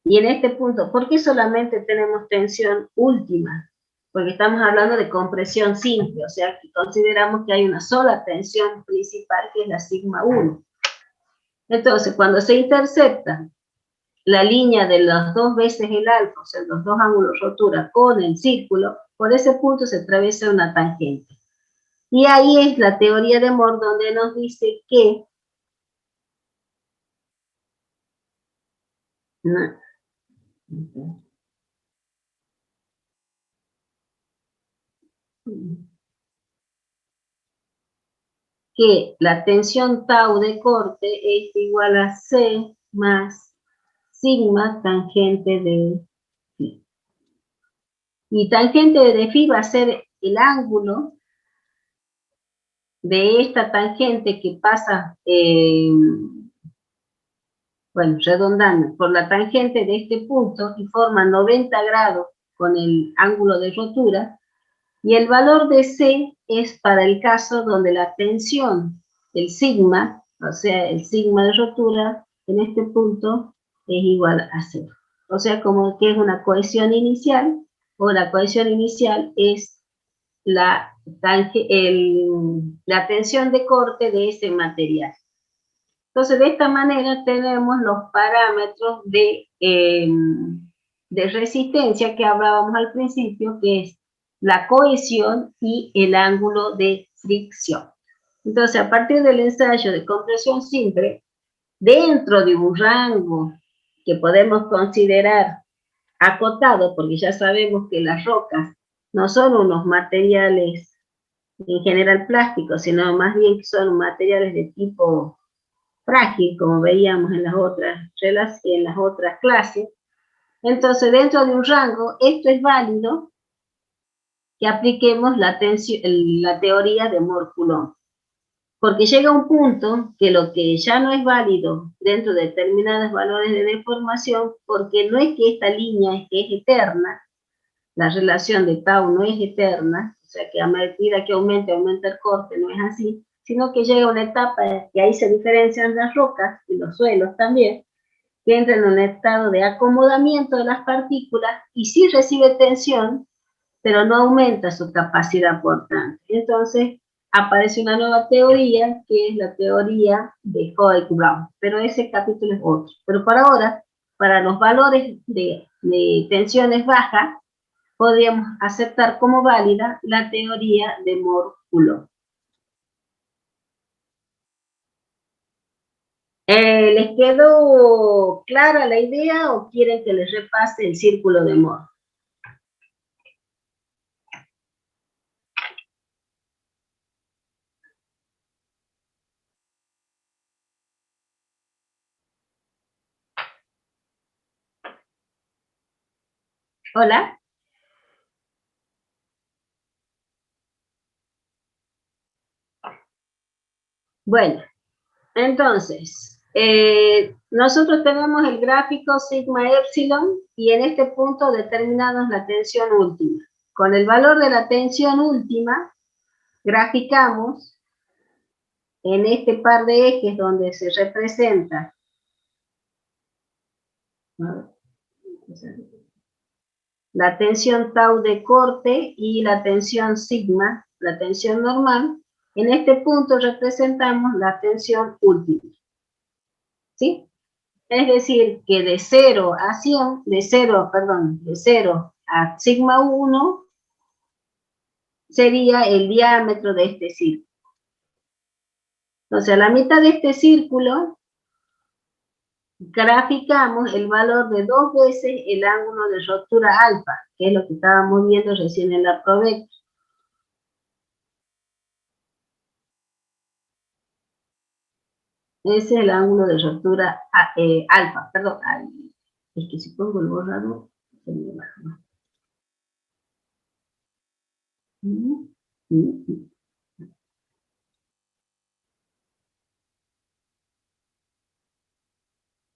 y en este punto, ¿por qué solamente tenemos tensión última? porque estamos hablando de compresión simple, o sea, que consideramos que hay una sola tensión principal, que es la sigma 1. Entonces, cuando se intercepta la línea de las dos veces el alfa, o sea, los dos ángulos de rotura con el círculo, por ese punto se atraviesa una tangente. Y ahí es la teoría de Moore donde nos dice que la tensión tau de corte es igual a C más sigma tangente de phi. Y tangente de phi va a ser el ángulo de esta tangente que pasa, bueno, redondando por la tangente de este punto y forma 90 grados con el ángulo de rotura, y el valor de C es para el caso donde la tensión, el sigma, o sea, el sigma de rotura en este punto es igual a 0. O sea, como que es una cohesión inicial, o la cohesión inicial es la tensión de corte de ese material. Entonces, de esta manera tenemos los parámetros de resistencia que hablábamos al principio, que es la cohesión y el ángulo de fricción. Entonces, a partir del ensayo de compresión simple, dentro de un rango que podemos considerar acotado, porque ya sabemos que las rocas no son unos materiales en general plásticos, sino más bien que son materiales de tipo frágil, como veíamos en las otras clases. Entonces, dentro de un rango, esto es válido que apliquemos la teoría de Moore-Coulomb, porque llega un punto que lo que ya no es válido dentro de determinados valores de deformación, porque no es que esta línea es eterna, la relación de tau no es eterna, o sea que a medida que aumenta el corte, no es así, sino que llega una etapa, y ahí se diferencian las rocas y los suelos también, que entra en un estado de acomodamiento de las partículas y sí recibe tensión, pero no aumenta su capacidad portante. Entonces aparece una nueva teoría, que es la teoría de Hoek-Brown, pero ese capítulo es otro. Pero por ahora, para los valores de tensiones bajas, podríamos aceptar como válida la teoría de Moore-Coulomb. ¿Les quedó clara la idea o quieren que les repase el círculo de Moore? ¿Hola? Bueno, entonces, nosotros tenemos el gráfico sigma epsilon y en este punto determinamos la tensión última. Con el valor de la tensión última, graficamos en este par de ejes donde se representa la tensión tau de corte y la tensión sigma, la tensión normal. En este punto representamos la tensión última. ¿Sí? Es decir, que de 0 a 100, de 0 a sigma 1 sería el diámetro de este círculo. Entonces, a la mitad de este círculo, graficamos el valor de 2 veces el ángulo de rotura alfa, que es lo que estábamos viendo recién en la provecta. Ese es el ángulo de rotura alfa, perdón. Es que si pongo el borrador, se me baja.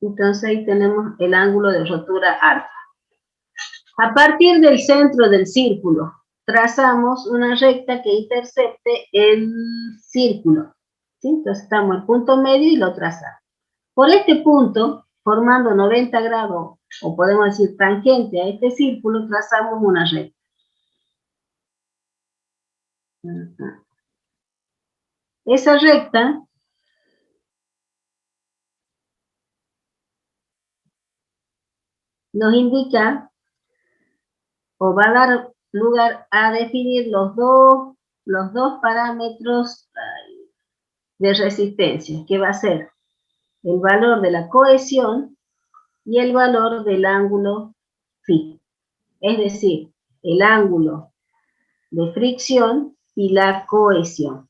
Entonces ahí tenemos el ángulo de rotura alfa. A partir del centro del círculo, trazamos una recta que intercepte el círculo. ¿Sí? Entonces estamos en el punto medio y lo trazamos. Por este punto, formando 90 grados, o podemos decir tangente a este círculo, trazamos una recta. Esa recta nos indica o va a dar lugar a definir los dos parámetros de resistencia, que va a ser el valor de la cohesión y el valor del ángulo phi. Es decir, el ángulo de fricción y la cohesión.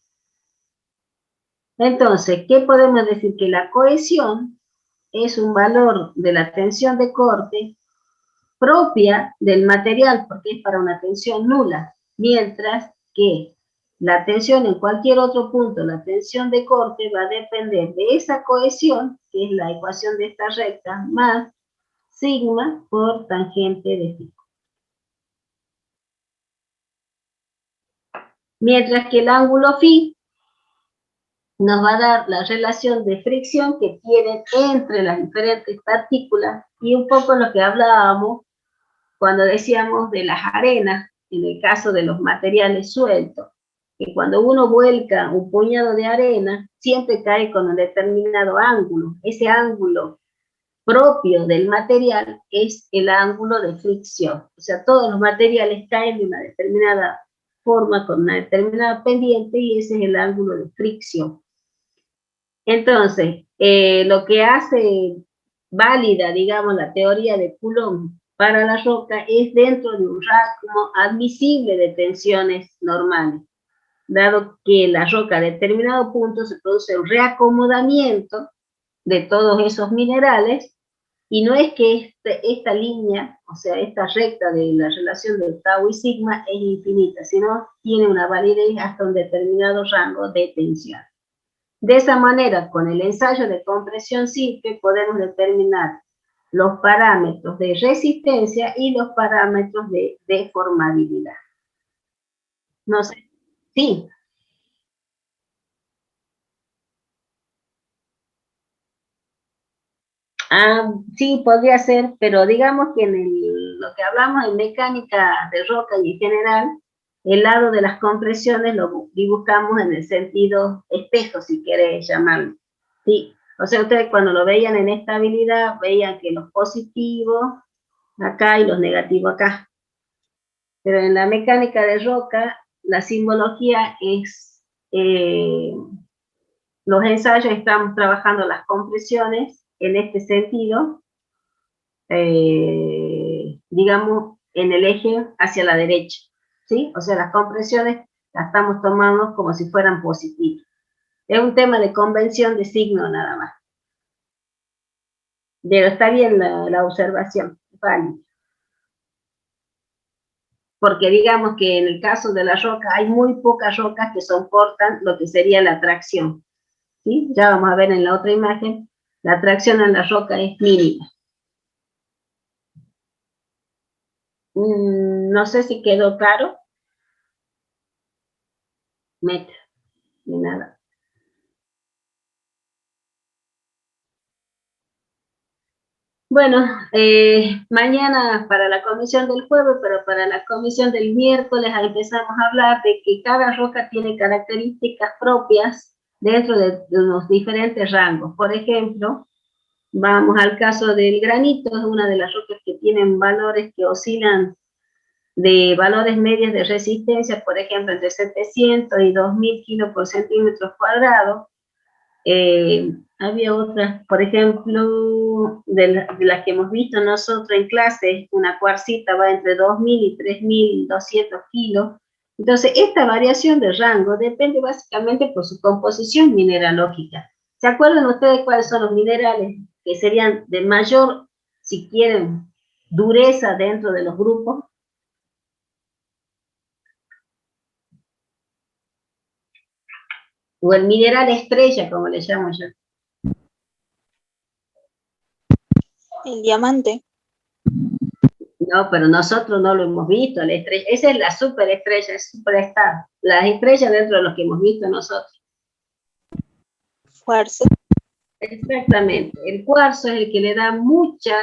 Entonces, ¿qué podemos decir? Que la cohesión es un valor de la tensión de corte propia del material, porque es para una tensión nula, mientras que la tensión en cualquier otro punto, la tensión de corte, va a depender de esa cohesión, que es la ecuación de esta recta, más sigma por tangente de phi. Mientras que el ángulo phi nos va a dar la relación de fricción que tienen entre las diferentes partículas y un poco lo que hablábamos cuando decíamos de las arenas, en el caso de los materiales sueltos, que cuando uno vuelca un puñado de arena, siempre cae con un determinado ángulo. Ese ángulo propio del material es el ángulo de fricción. O sea, todos los materiales caen de una determinada forma, con una determinada pendiente, y ese es el ángulo de fricción. Entonces, lo que hace válida, digamos, la teoría de Coulomb para la roca es dentro de un rango admisible de tensiones normales, dado que la roca a determinado punto se produce un reacomodamiento de todos esos minerales, y no es que esta línea, o sea, esta recta de la relación de tau y sigma es infinita, sino tiene una validez hasta un determinado rango de tensión. De esa manera, con el ensayo de compresión simple, podemos determinar los parámetros de resistencia y los parámetros de deformabilidad. No sé, sí. Sí, podría ser, pero digamos que en lo que hablamos en mecánica de roca y en general, el lado de las compresiones lo dibujamos en el sentido espejo, si quieres llamarlo. Sí, o sea, ustedes cuando lo veían en estabilidad, veían que los positivos acá y los negativos acá. Pero en la mecánica de roca, la simbología es, los ensayos estamos trabajando las compresiones en este sentido, digamos, en el eje hacia la derecha, ¿sí? O sea, las compresiones las estamos tomando como si fueran positivas. Es un tema de convención de signo nada más. Pero está bien la observación, vale. Porque digamos que en el caso de la roca hay muy pocas rocas que soportan lo que sería la tracción, ¿sí? Ya vamos a ver en la otra imagen, la tracción en la roca es mínima. No sé si quedó claro. Meta, ni nada. Bueno, mañana para la comisión del jueves, pero para la comisión del miércoles empezamos a hablar de que cada roca tiene características propias dentro de unos diferentes rangos. Por ejemplo, vamos al caso del granito, es una de las rocas que tienen valores que oscilan de valores medios de resistencia, por ejemplo, entre 700 y 2000 kilos por centímetros cuadrados. Había otras, por ejemplo, de las que hemos visto nosotros en clase, una cuarcita va entre 2000 y 3200 kilos. Entonces, esta variación de rango depende básicamente por su composición mineralógica. ¿Se acuerdan ustedes cuáles son los minerales que serían de mayor, si quieren, dureza dentro de los grupos? O el mineral estrella, como le llamo yo. El diamante. No, pero nosotros no lo hemos visto, la estrella, esa es la superestrella, es superstar, las estrellas dentro de lo que hemos visto nosotros. Cuarzo. Exactamente, el cuarzo es el que le da mucha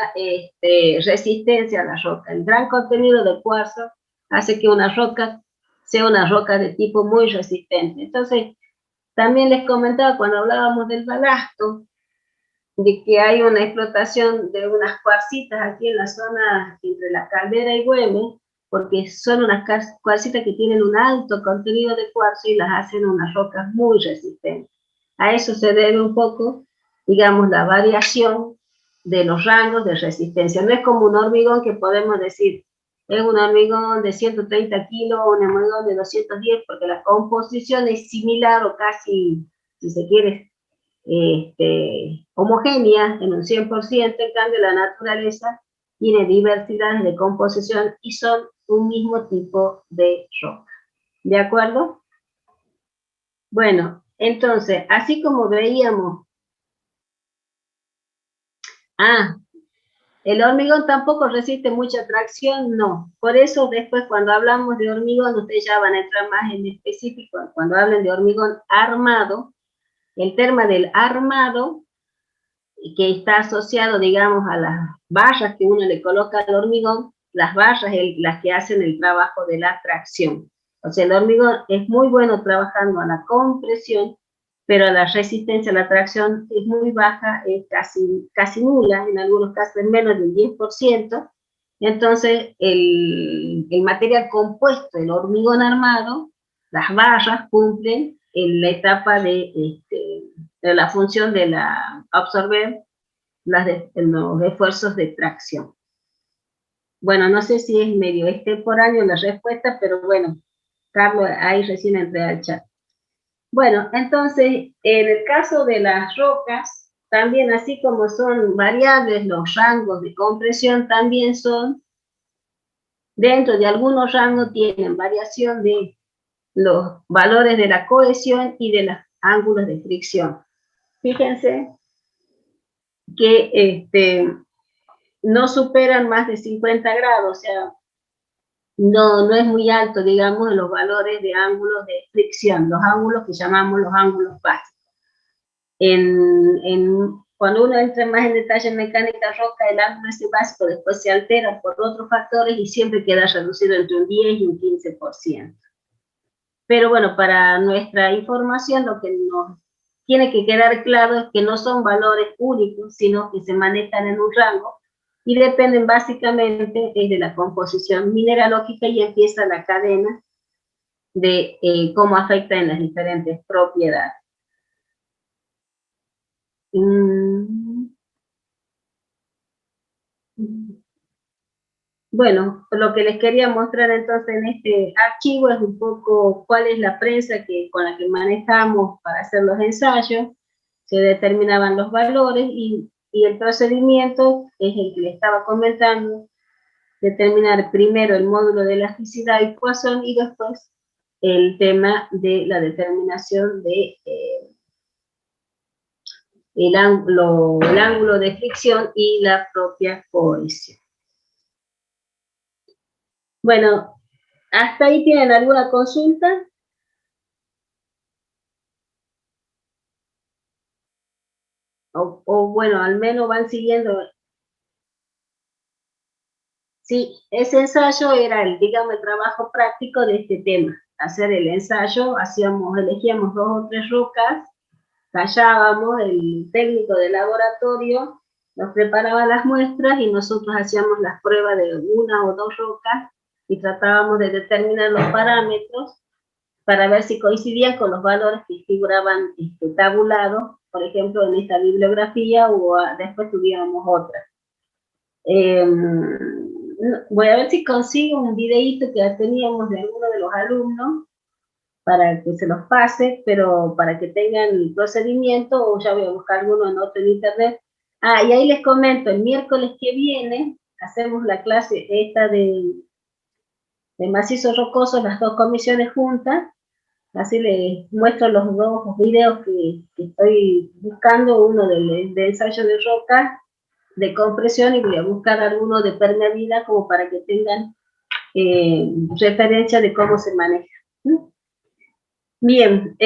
resistencia a la roca. El gran contenido de cuarzo hace que una roca sea una roca de tipo muy resistente. Entonces, también les comentaba cuando hablábamos del balasto, de que hay una explotación de unas cuarcitas aquí en la zona entre la Caldera y Güemes, porque son unas cuarcitas que tienen un alto contenido de cuarzo y las hacen unas rocas muy resistentes. A eso se debe un poco, digamos, la variación de los rangos de resistencia. No es como un hormigón que podemos decir, es un hormigón de 130 kilos o un hormigón de 210, porque la composición es similar o casi, si se quiere, homogénea en un 100%, en cambio la naturaleza tiene diversidades de composición y son un mismo tipo de roca. ¿De acuerdo? Bueno, entonces, así como veíamos, el hormigón tampoco resiste mucha tracción, no. Por eso después cuando hablamos de hormigón, ustedes ya van a entrar más en específico, cuando hablen de hormigón armado, el tema del armado, que está asociado, digamos, a las barras que uno le coloca al hormigón, las barras las que hacen el trabajo de la tracción. O sea, el hormigón es muy bueno trabajando a la compresión, pero la resistencia a la tracción es muy baja, es casi nula, en algunos casos es menos del 10%. Entonces, el material compuesto, el hormigón armado, las barras cumplen en la etapa de la función de absorber los esfuerzos de tracción. Bueno, no sé si es medio extemporáneo la respuesta, pero bueno, Carlos, ahí recién entré al chat. Bueno, entonces, en el caso de las rocas, también así como son variables los rangos de compresión, también son, dentro de algunos rangos tienen variación de los valores de la cohesión y de los ángulos de fricción. Fíjense que no superan más de 50 grados, o sea, no es muy alto, digamos, los valores de ángulos de fricción, los ángulos que llamamos los ángulos básicos. Cuando uno entra más en detalle en mecánica roca, el ángulo ese básico después se altera por otros factores y siempre queda reducido entre un 10 y un 15%. Pero bueno, para nuestra información lo que nos tiene que quedar claro es que no son valores únicos, sino que se manejan en un rango y dependen básicamente de la composición mineralógica y empieza la cadena de cómo afecta en las diferentes propiedades. Bueno, lo que les quería mostrar entonces en este archivo es un poco cuál es la prensa con la que manejamos para hacer los ensayos. Se determinaban los valores y el procedimiento es el que les estaba comentando, determinar primero el módulo de elasticidad y Poisson y después el tema de la determinación de el ángulo de fricción y la propia cohesión. Bueno, ¿hasta ahí tienen alguna consulta? O bueno, al menos van siguiendo. Sí, ese ensayo era digamos, el trabajo práctico de este tema. Hacer el ensayo, elegíamos 2 o 3 rocas, callábamos, el técnico de laboratorio nos preparaba las muestras y nosotros hacíamos las pruebas de 1 o 2 rocas y tratábamos de determinar los parámetros para ver si coincidían con los valores que figuraban tabulados, por ejemplo, en esta bibliografía, o después tuviéramos otra. Voy a ver si consigo un videíto que teníamos de alguno de los alumnos para que se los pase, pero para que tengan el procedimiento, o ya voy a buscar alguno en otro en internet. Y ahí les comento, el miércoles que viene hacemos la clase esta de macizo rocoso, las 2 comisiones juntas. Así les muestro los 2 videos que estoy buscando, uno de ensayo de roca, de compresión, y voy a buscar alguno de permeabilidad como para que tengan referencia de cómo se maneja. Bien,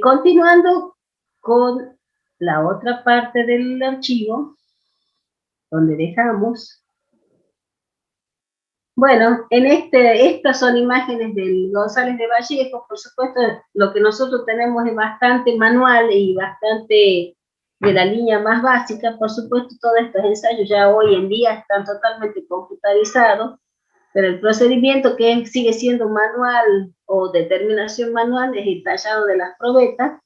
continuando con la otra parte del archivo, donde dejamos. Bueno, estas son imágenes del González de Vallejo. Por supuesto, lo que nosotros tenemos es bastante manual y bastante de la línea más básica. Por supuesto, todos estos ensayos ya hoy en día están totalmente computarizados, pero el procedimiento que sigue siendo manual o determinación manual es el tallado de las probetas.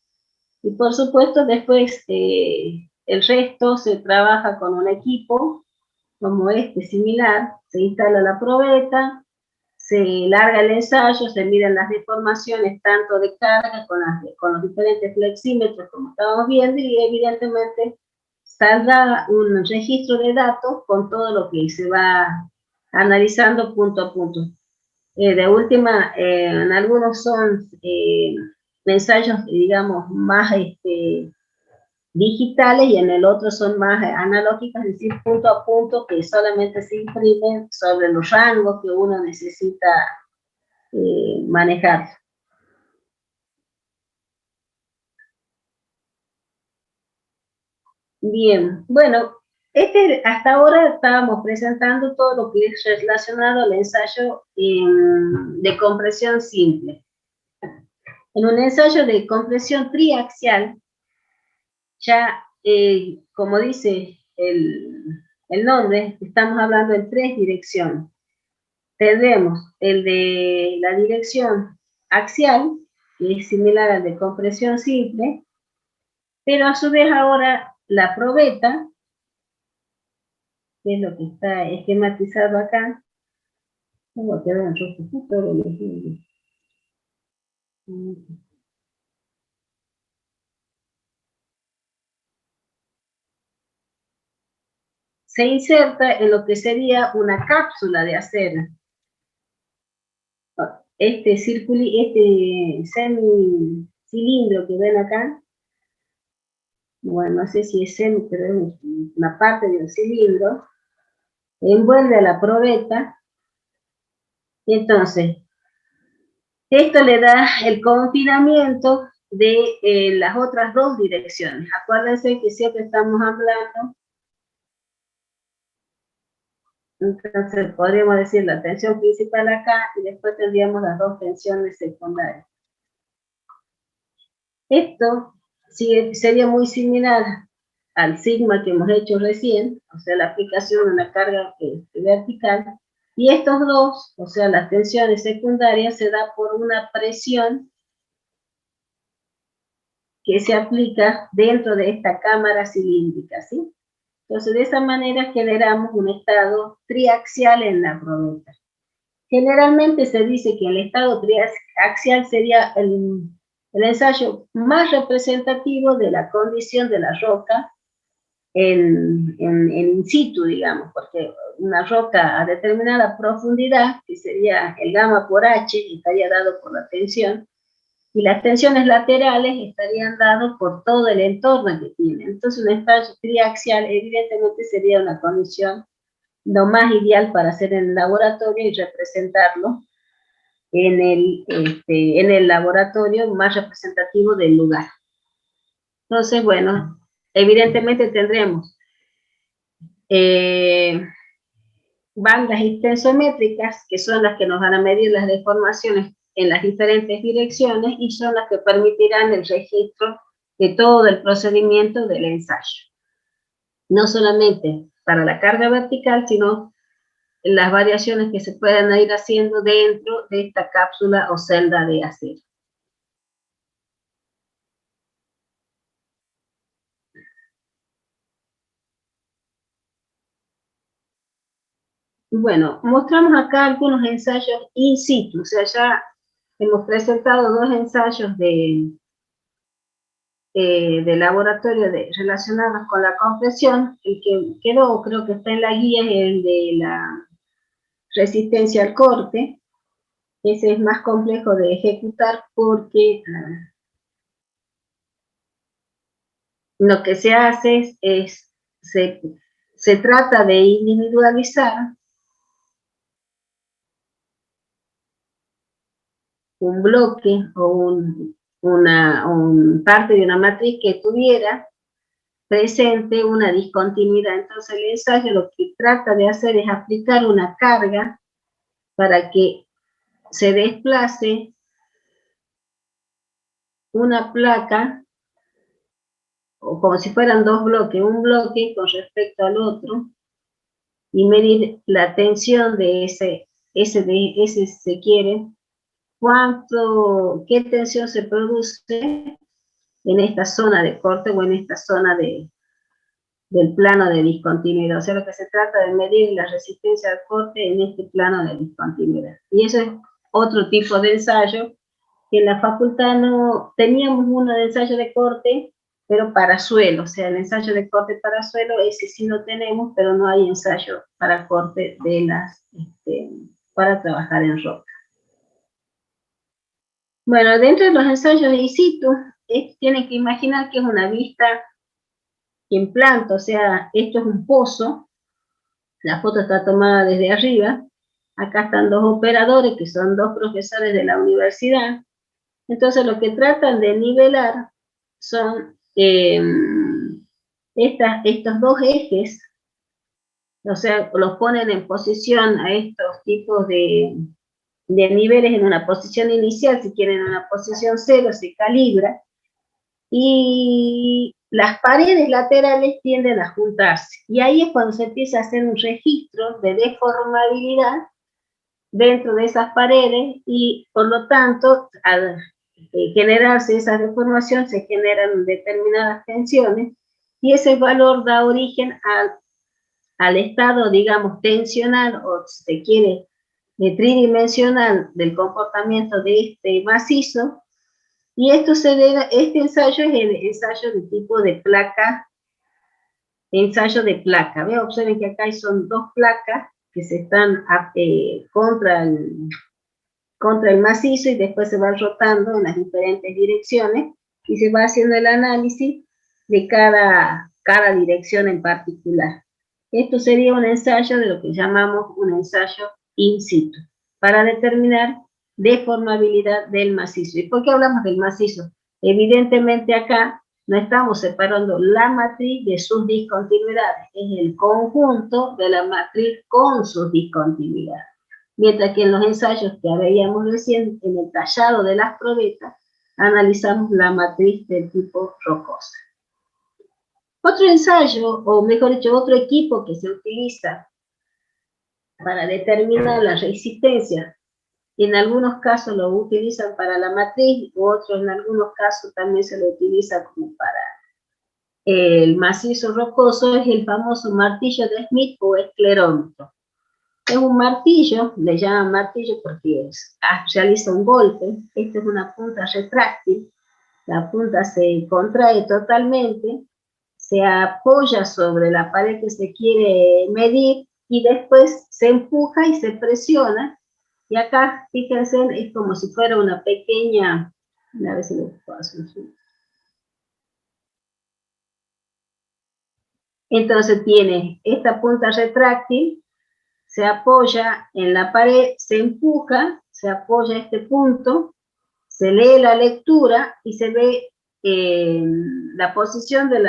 Y por supuesto, después el resto se trabaja con un equipo como similar, se instala la probeta, se larga el ensayo, se miden las deformaciones tanto de carga con los diferentes flexímetros como estábamos viendo, y evidentemente saldrá un registro de datos con todo lo que se va analizando punto a punto. De última, en algunos son ensayos, digamos, más digitales, y en el otro son más analógicas, es decir, punto a punto, que solamente se imprimen sobre los rangos que uno necesita manejar. Bien, bueno, hasta ahora estábamos presentando todo lo que es relacionado al ensayo de compresión simple. En un ensayo de compresión triaxial, ya, como dice el nombre, estamos hablando en 3 direcciones. Tendremos el de la dirección axial, que es similar al de compresión simple, pero a su vez ahora la probeta, que es lo que está esquematizado acá, tengo que ver en rojo, todo lo que se inserta en lo que sería una cápsula de acero. Este semicilindro que ven acá, bueno, no sé si es semi, pero es una parte del cilindro, envuelve a la probeta, y entonces esto le da el confinamiento de las otras 2 direcciones. Acuérdense que siempre estamos hablando, entonces podríamos decir la tensión principal acá, y después tendríamos las 2 tensiones secundarias. Esto sería muy similar al sigma que hemos hecho recién, o sea, la aplicación de una carga vertical, y estos 2, o sea, las tensiones secundarias, se da por una presión que se aplica dentro de esta cámara cilíndrica, ¿sí? Entonces, de esa manera generamos un estado triaxial en la probeta. Generalmente se dice que el estado triaxial sería el ensayo más representativo de la condición de la roca en in situ, digamos, porque una roca a determinada profundidad, que sería el gamma por H, estaría dado por la tensión, y las tensiones laterales estarían dadas por todo el entorno que tiene. Entonces, un ensayo triaxial evidentemente sería una condición lo más ideal para hacer en el laboratorio y representarlo en el laboratorio más representativo del lugar. Entonces, bueno, evidentemente tendremos bandas histensométricas, que son las que nos van a medir las deformaciones en las diferentes direcciones, y son las que permitirán el registro de todo el procedimiento del ensayo. No solamente para la carga vertical, sino las variaciones que se puedan ir haciendo dentro de esta cápsula o celda de acero. Bueno, mostramos acá algunos ensayos in situ, o sea, ya hemos presentado 2 ensayos de laboratorio relacionados con la compresión. El que quedó, creo que está en la guía, es el de la resistencia al corte. Ese es más complejo de ejecutar porque lo que se hace se trata de individualizar un bloque o parte de una matriz que tuviera presente una discontinuidad. Entonces el ensayo lo que trata de hacer es aplicar una carga para que se desplace una placa, o como si fueran dos bloques, un bloque con respecto al otro, y medir la tensión de ese si se quiere, qué tensión se produce en esta zona de corte o en esta zona del plano de discontinuidad. O sea, lo que se trata de medir la resistencia al corte en este plano de discontinuidad. Y eso es otro tipo de ensayo, que en la facultad no teníamos uno de ensayo de corte, pero para suelo. O sea, el ensayo de corte para suelo, ese sí lo tenemos, pero no hay ensayo para corte para trabajar en roca. Bueno, dentro de los ensayos in situ, tienen que imaginar que es una vista en planta, o sea, esto es un pozo, la foto está tomada desde arriba, acá están dos operadores que son dos profesores de la universidad, entonces lo que tratan de nivelar son estos dos ejes, o sea, los ponen en posición a estos tipos de niveles en una posición inicial, si quieren en una posición 0, se calibra, y las paredes laterales tienden a juntarse. Y ahí es cuando se empieza a hacer un registro de deformabilidad dentro de esas paredes y, por lo tanto, al generarse esa deformación, se generan determinadas tensiones y ese valor da origen al estado, digamos, tensional o, si se quiere, tridimensional del comportamiento de este macizo. Y esto este ensayo es el ensayo de tipo de placa, ensayo de placa. ¿Ve? Observen que acá son dos placas que se están contra el macizo y después se van rotando en las diferentes direcciones y se va haciendo el análisis de cada dirección en particular. Esto sería un ensayo de lo que llamamos un ensayo in situ, para determinar deformabilidad del macizo. ¿Y por qué hablamos del macizo? Evidentemente acá no estamos separando la matriz de sus discontinuidades, es el conjunto de la matriz con sus discontinuidades. Mientras que en los ensayos que veíamos recién, en el tallado de las probetas, analizamos la matriz del tipo rocosa. Otro ensayo, o mejor dicho, otro equipo que se utiliza para determinar la resistencia, en algunos casos lo utilizan para la matriz, u otros en algunos casos también se lo utiliza como para el macizo rocoso, es el famoso martillo de Smith o esclerómetro. Es un martillo, le llaman martillo porque realiza un golpe. Esta es una punta retráctil, la punta se contrae totalmente, se apoya sobre la pared que se quiere medir y después se empuja y se presiona. Y acá, fíjense, es como si fuera una pequeña, a ver si lo puedo hacer. Entonces tiene esta punta retráctil, se apoya en la pared, se empuja, se apoya este punto, se lee la lectura y se ve la posición del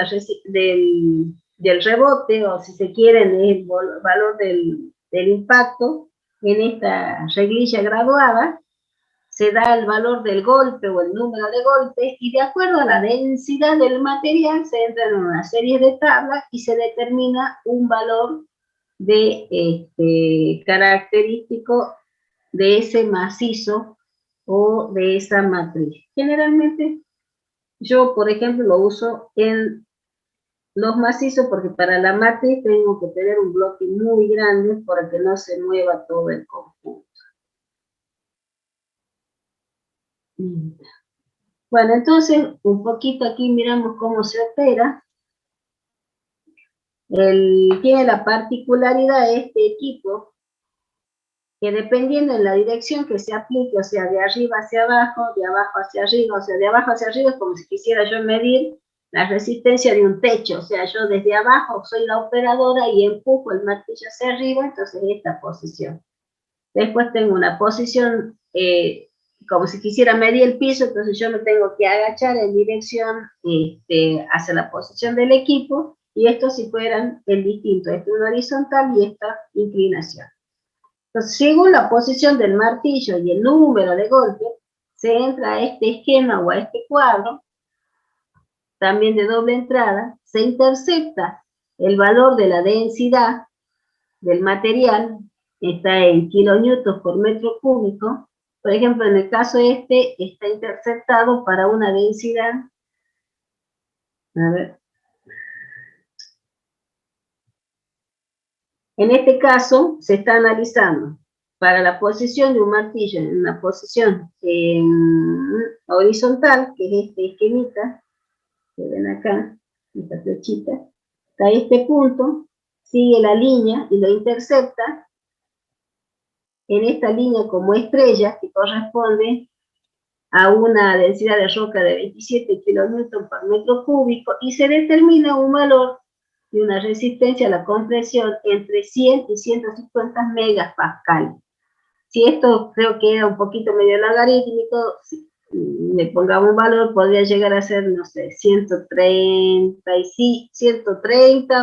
rebote, o si se quiere, el valor del impacto en esta reglilla graduada, se da el valor del golpe o el número de golpes y de acuerdo a la densidad del material se entra en una serie de tablas y se determina un valor característico de ese macizo o de esa matriz. Generalmente yo, por ejemplo, lo uso en los macizos porque para la matriz tengo que tener un bloque muy grande para que no se mueva todo el conjunto. Bueno, entonces, un poquito aquí miramos cómo se opera. Tiene la particularidad de este equipo que dependiendo de la dirección que se aplique, o sea, de arriba hacia abajo, de abajo hacia arriba, o sea, de abajo hacia arriba es como si quisiera yo medir la resistencia de un techo, o sea, yo desde abajo soy la operadora y empujo el martillo hacia arriba, entonces esta posición. Después tengo una posición como si quisiera medir el piso, entonces yo me tengo que agachar en dirección hacia la posición del equipo, y estos si fueran el distinto, este una horizontal y esta inclinación. Entonces, según la posición del martillo y el número de golpes, se entra a este esquema o a este cuadro, también de doble entrada, se intercepta el valor de la densidad del material, está en kilonewtons por metro cúbico. Por ejemplo, en el caso este, está interceptado para una densidad, a ver, en este caso se está analizando para la posición de un martillo en una posición horizontal, que es este esquemita, que ven acá, esta flechita, está este punto, sigue la línea y lo intercepta en esta línea como estrella, que corresponde a una densidad de roca de 27 kilonewtons por metro cúbico, y se determina un valor de una resistencia a la compresión entre 100 y 150 megapascal. Si esto creo que era un poquito medio logarítmico, si le pongamos un valor, podría llegar a ser, no sé, 130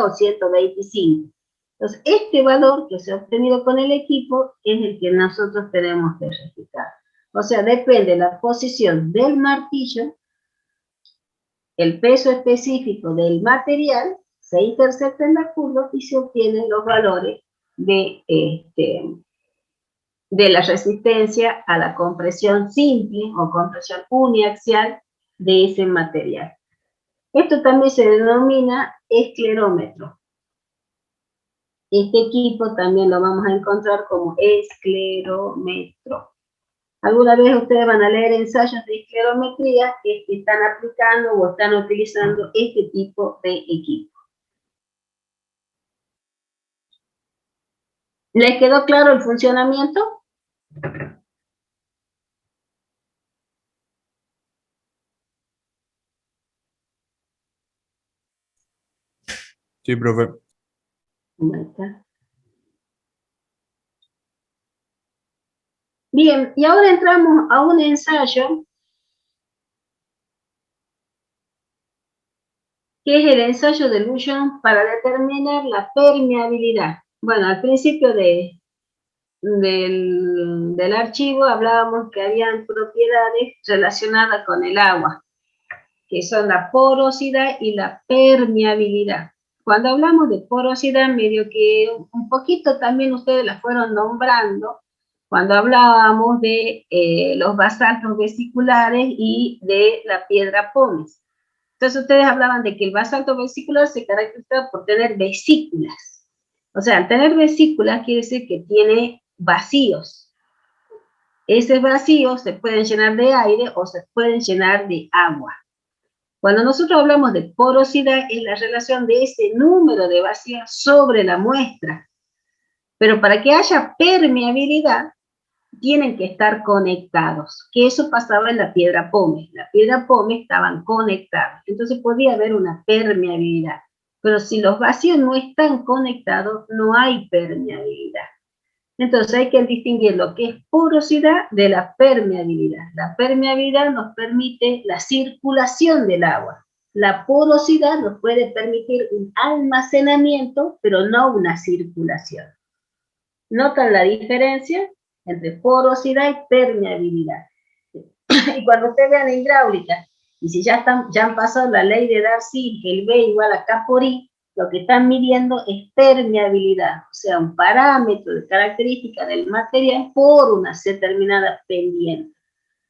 o 125. Entonces, este valor que se ha obtenido con el equipo es el que nosotros tenemos que registrar. O sea, depende de la posición del martillo, el peso específico del material, se intercepta en la curva y se obtienen los valores de la resistencia a la compresión simple o compresión uniaxial de ese material. Esto también se denomina esclerómetro. Este equipo también lo vamos a encontrar como esclerómetro. Alguna vez ustedes van a leer ensayos de esclerometría que están aplicando o están utilizando este tipo de equipo. ¿Les quedó claro el funcionamiento? Sí, profe. Ahí está. Bien, y ahora entramos a un ensayo que es el ensayo de Lujan para determinar la permeabilidad. Bueno, al principio del archivo hablábamos que habían propiedades relacionadas con el agua, que son la porosidad y la permeabilidad. Cuando hablamos de porosidad, medio que un poquito también ustedes la fueron nombrando cuando hablábamos de los basaltos vesiculares y de la piedra pómez. Entonces ustedes hablaban de que el basalto vesicular se caracteriza por tener vesículas. O sea, al tener vesículas quiere decir que tiene vacíos. Esos vacíos se pueden llenar de aire o se pueden llenar de agua. Cuando nosotros hablamos de porosidad, es la relación de ese número de vacíos sobre la muestra. Pero para que haya permeabilidad, tienen que estar conectados, que eso pasaba en la piedra pómez. La piedra pómez estaban conectados, entonces podía haber una permeabilidad. Pero si los vacíos no están conectados, no hay permeabilidad. Entonces hay que distinguir lo que es porosidad de la permeabilidad. La permeabilidad nos permite la circulación del agua. La porosidad nos puede permitir un almacenamiento, pero no una circulación. ¿Notan la diferencia entre porosidad y permeabilidad? Y cuando ustedes vean hidráulica, y si ya han pasado la ley de Darcy, que el B igual a K por I, lo que están midiendo es permeabilidad, o sea, un parámetro de característica del material por una determinada pendiente.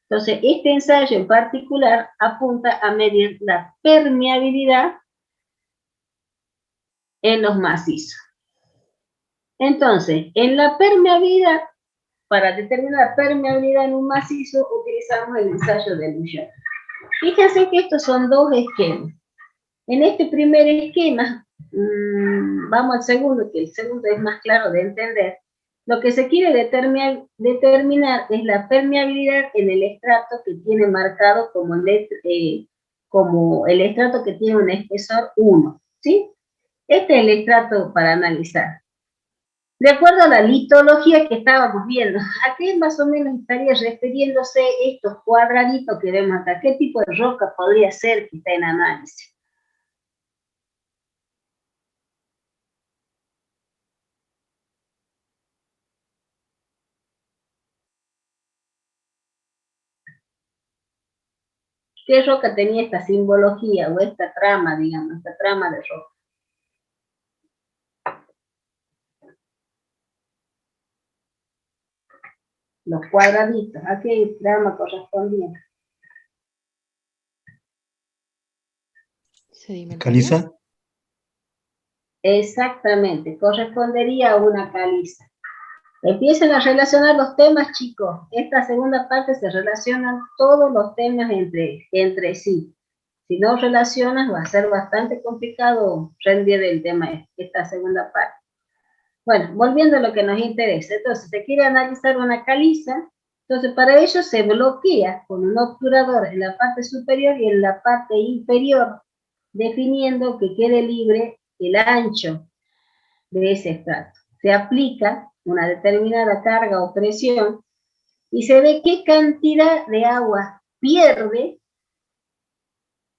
Entonces, este ensayo en particular apunta a medir la permeabilidad en los macizos. Entonces, en la permeabilidad, para determinar la permeabilidad en un macizo, utilizamos el ensayo de Lujan. Fíjense que estos son dos esquemas. En este primer esquema, vamos al segundo, que el segundo es más claro de entender. Lo que se quiere determinar es la permeabilidad en el estrato que tiene marcado como el estrato que tiene un espesor 1, ¿sí? Este es el estrato para analizar. De acuerdo a la litología que estábamos viendo, ¿a qué más o menos estaría refiriéndose estos cuadraditos que vemos acá? ¿Qué tipo de roca podría ser que está en análisis? ¿Qué roca tenía esta simbología o esta trama, digamos, esta trama de roca? Los cuadraditos, ¿a qué trama correspondía? ¿Caliza? Exactamente, correspondería a una caliza. Empiezan a relacionar los temas, chicos. Esta segunda parte se relacionan todos los temas entre sí. Si no relacionas, va a ser bastante complicado rendir el tema, esta segunda parte. Bueno, volviendo a lo que nos interesa. Entonces, se quiere analizar una caliza. Entonces, para ello se bloquea con un obturador en la parte superior y en la parte inferior, definiendo que quede libre el ancho de ese estrato. Se aplica una determinada carga o presión y se ve qué cantidad de agua pierde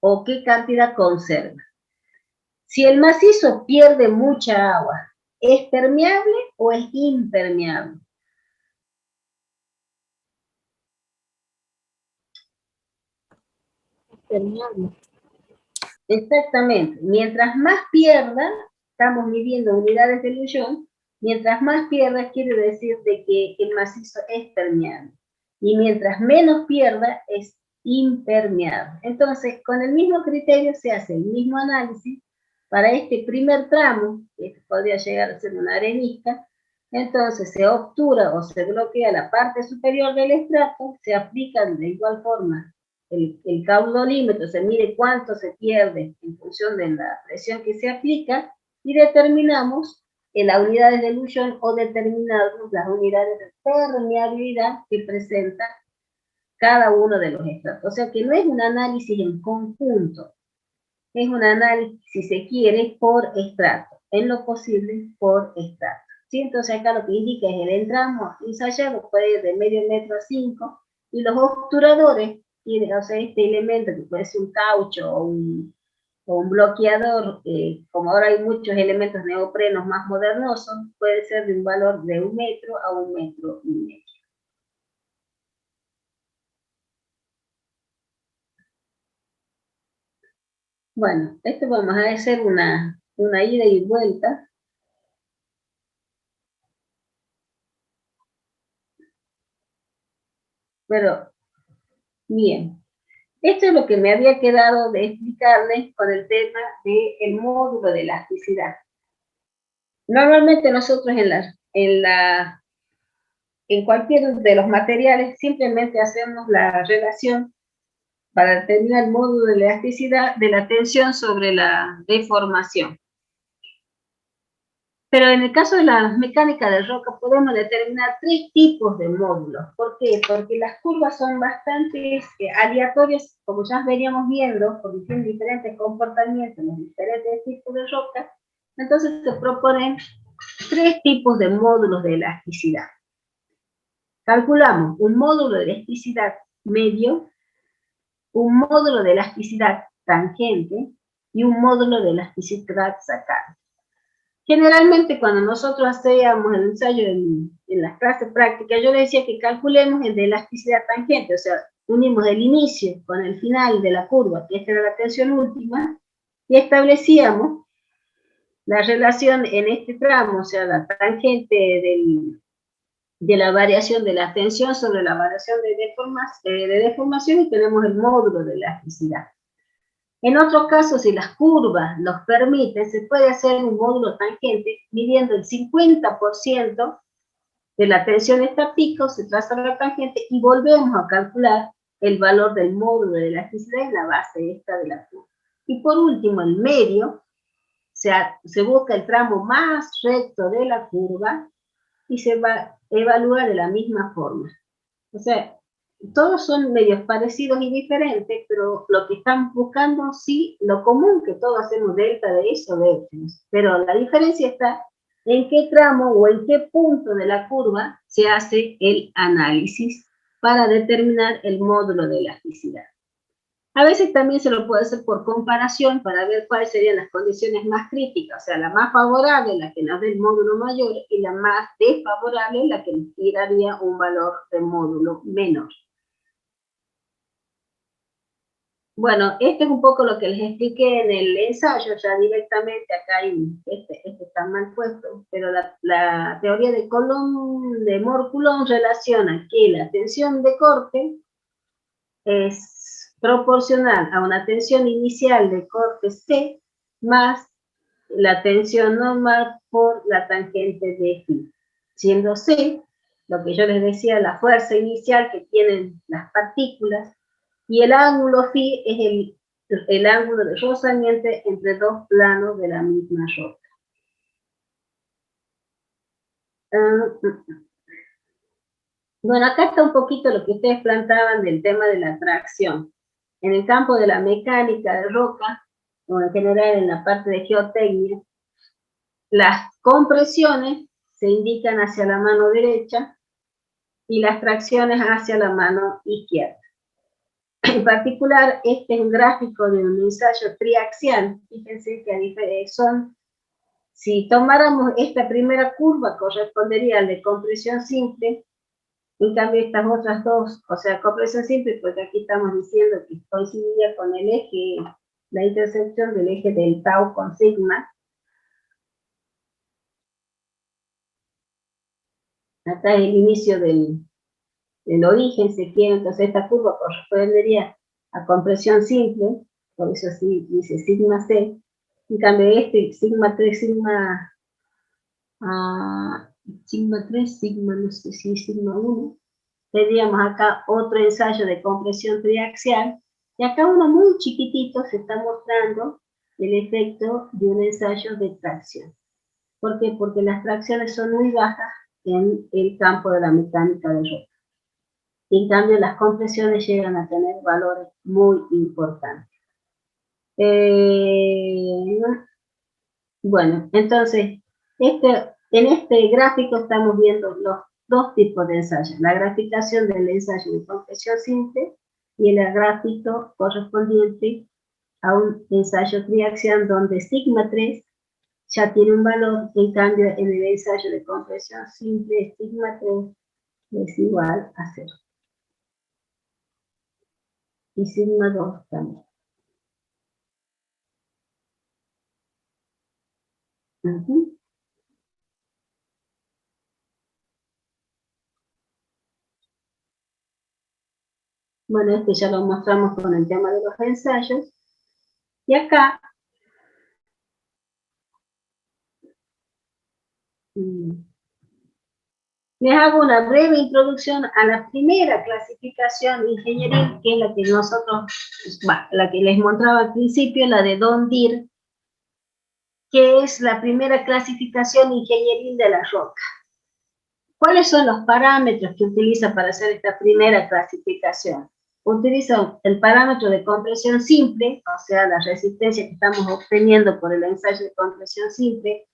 o qué cantidad conserva. Si el macizo pierde mucha agua, ¿es permeable o es impermeable? Permeable. Exactamente. Mientras más pierda, estamos midiendo unidades de dilución, mientras más pierda quiere decir de que el macizo es permeable. Y mientras menos pierda es impermeable. Entonces, con el mismo criterio se hace el mismo análisis para este primer tramo, que podría llegar a ser una arenisca. Entonces se obtura o se bloquea la parte superior del estrato, se aplican de igual forma el caudolímetro, se mide cuánto se pierde en función de la presión que se aplica y determinamos la unidad de dilución o determinamos las unidades de permeabilidad que presenta cada uno de los estratos. O sea que no es un análisis en conjunto, es un análisis, si se quiere, por estrato, en lo posible por estrato. ¿Sí? Entonces acá lo que indica es el entramo ensayado, puede ir de medio metro a 5, y los obturadores, o sea, este elemento que puede ser un caucho o un bloqueador, como ahora hay muchos elementos neoprenos más modernosos, puede ser de un valor de 1 metro a 1,5 metros. Bueno, esto vamos a hacer una ida y vuelta. Pero, bien. Esto es lo que me había quedado de explicarles con el tema del módulo de elasticidad. Normalmente nosotros en cualquier de los materiales simplemente hacemos la relación para determinar el módulo de elasticidad de la tensión sobre la deformación. Pero en el caso de la mecánica de roca podemos determinar 3 tipos de módulos. ¿Por qué? Porque las curvas son bastante aleatorias, como ya veníamos viendo, porque tienen diferentes comportamientos en los diferentes tipos de rocas. Entonces se proponen 3 tipos de módulos de elasticidad. Calculamos un módulo de elasticidad medio, un módulo de elasticidad tangente y un módulo de elasticidad sacante. Generalmente cuando nosotros hacíamos el ensayo en las clases prácticas, yo les decía que calculemos el de elasticidad tangente, o sea, unimos el inicio con el final de la curva, que esta era la tensión última, y establecíamos la relación en este tramo, o sea, la tangente de la variación de la tensión sobre la variación de deformación, y tenemos el módulo de elasticidad. En otros casos, si las curvas los permiten, se puede hacer un módulo tangente midiendo el 50% de la tensión estática, se traza la tangente y volvemos a calcular el valor del módulo de elasticidad en la base esta de la curva. Y por último, el medio, se busca el tramo más recto de la curva y se evalúa de la misma forma. O sea, todos son medios parecidos y diferentes, pero lo que están buscando, sí, lo común, que todos hacemos delta de eso, de eso. Pero la diferencia está en qué tramo o en qué punto de la curva se hace el análisis para determinar el módulo de elasticidad. A veces también se lo puede hacer por comparación para ver cuáles serían las condiciones más críticas, o sea, la más favorable, la que nos dé el módulo mayor, y la más desfavorable, la que nos tiraría un valor de módulo menor. Bueno, esto es un poco lo que les expliqué en el ensayo, ya directamente acá hay, este está mal puesto, pero la teoría de Moore-Coulomb relaciona que la tensión de corte es proporcional a una tensión inicial de corte C más la tensión normal por la tangente de phi, siendo C, lo que yo les decía, la fuerza inicial que tienen las partículas, y el ángulo phi es el ángulo de rozamiento entre dos planos de la misma roca. Bueno, acá está un poquito lo que ustedes planteaban del tema de la tracción. En el campo de la mecánica de roca, o en general en la parte de geotecnia, las compresiones se indican hacia la mano derecha y las tracciones hacia la mano izquierda. En particular, este es un gráfico de un ensayo triaxial. Fíjense que si tomáramos esta primera curva, correspondería al de compresión simple. En cambio, estas otras dos, o sea, compresión simple, porque aquí estamos diciendo que coincidía con el eje, la intersección del eje del tau con sigma. Acá es el inicio del origen, se quiere, entonces esta curva correspondería a compresión simple, por eso sí dice sigma C. En cambio, este sigma 3, sigma 3, sigma, no sé si sigma 1, tendríamos acá otro ensayo de compresión triaxial, y acá uno muy chiquitito se está mostrando el efecto de un ensayo de tracción. ¿Por qué? Porque las tracciones son muy bajas en el campo de la mecánica de roca. En cambio, las compresiones llegan a tener valores muy importantes. Bueno, entonces, en este gráfico estamos viendo los dos tipos de ensayos. La graficación del ensayo de compresión simple y el gráfico correspondiente a un ensayo triaxial donde sigma 3 ya tiene un valor, en cambio en el ensayo de compresión simple sigma 3 es igual a 0. Y sigma 2 también. Bueno, este ya lo mostramos con el tema de los ensayos. Y acá les hago una breve introducción a la primera clasificación ingenieril, que es la que la que les mostraba al principio, la de Don Deere, que es la primera clasificación ingenieril de la roca. ¿Cuáles son los parámetros que utiliza para hacer esta primera clasificación? Utiliza el parámetro de compresión simple, o sea, la resistencia que estamos obteniendo por el ensayo de compresión simple,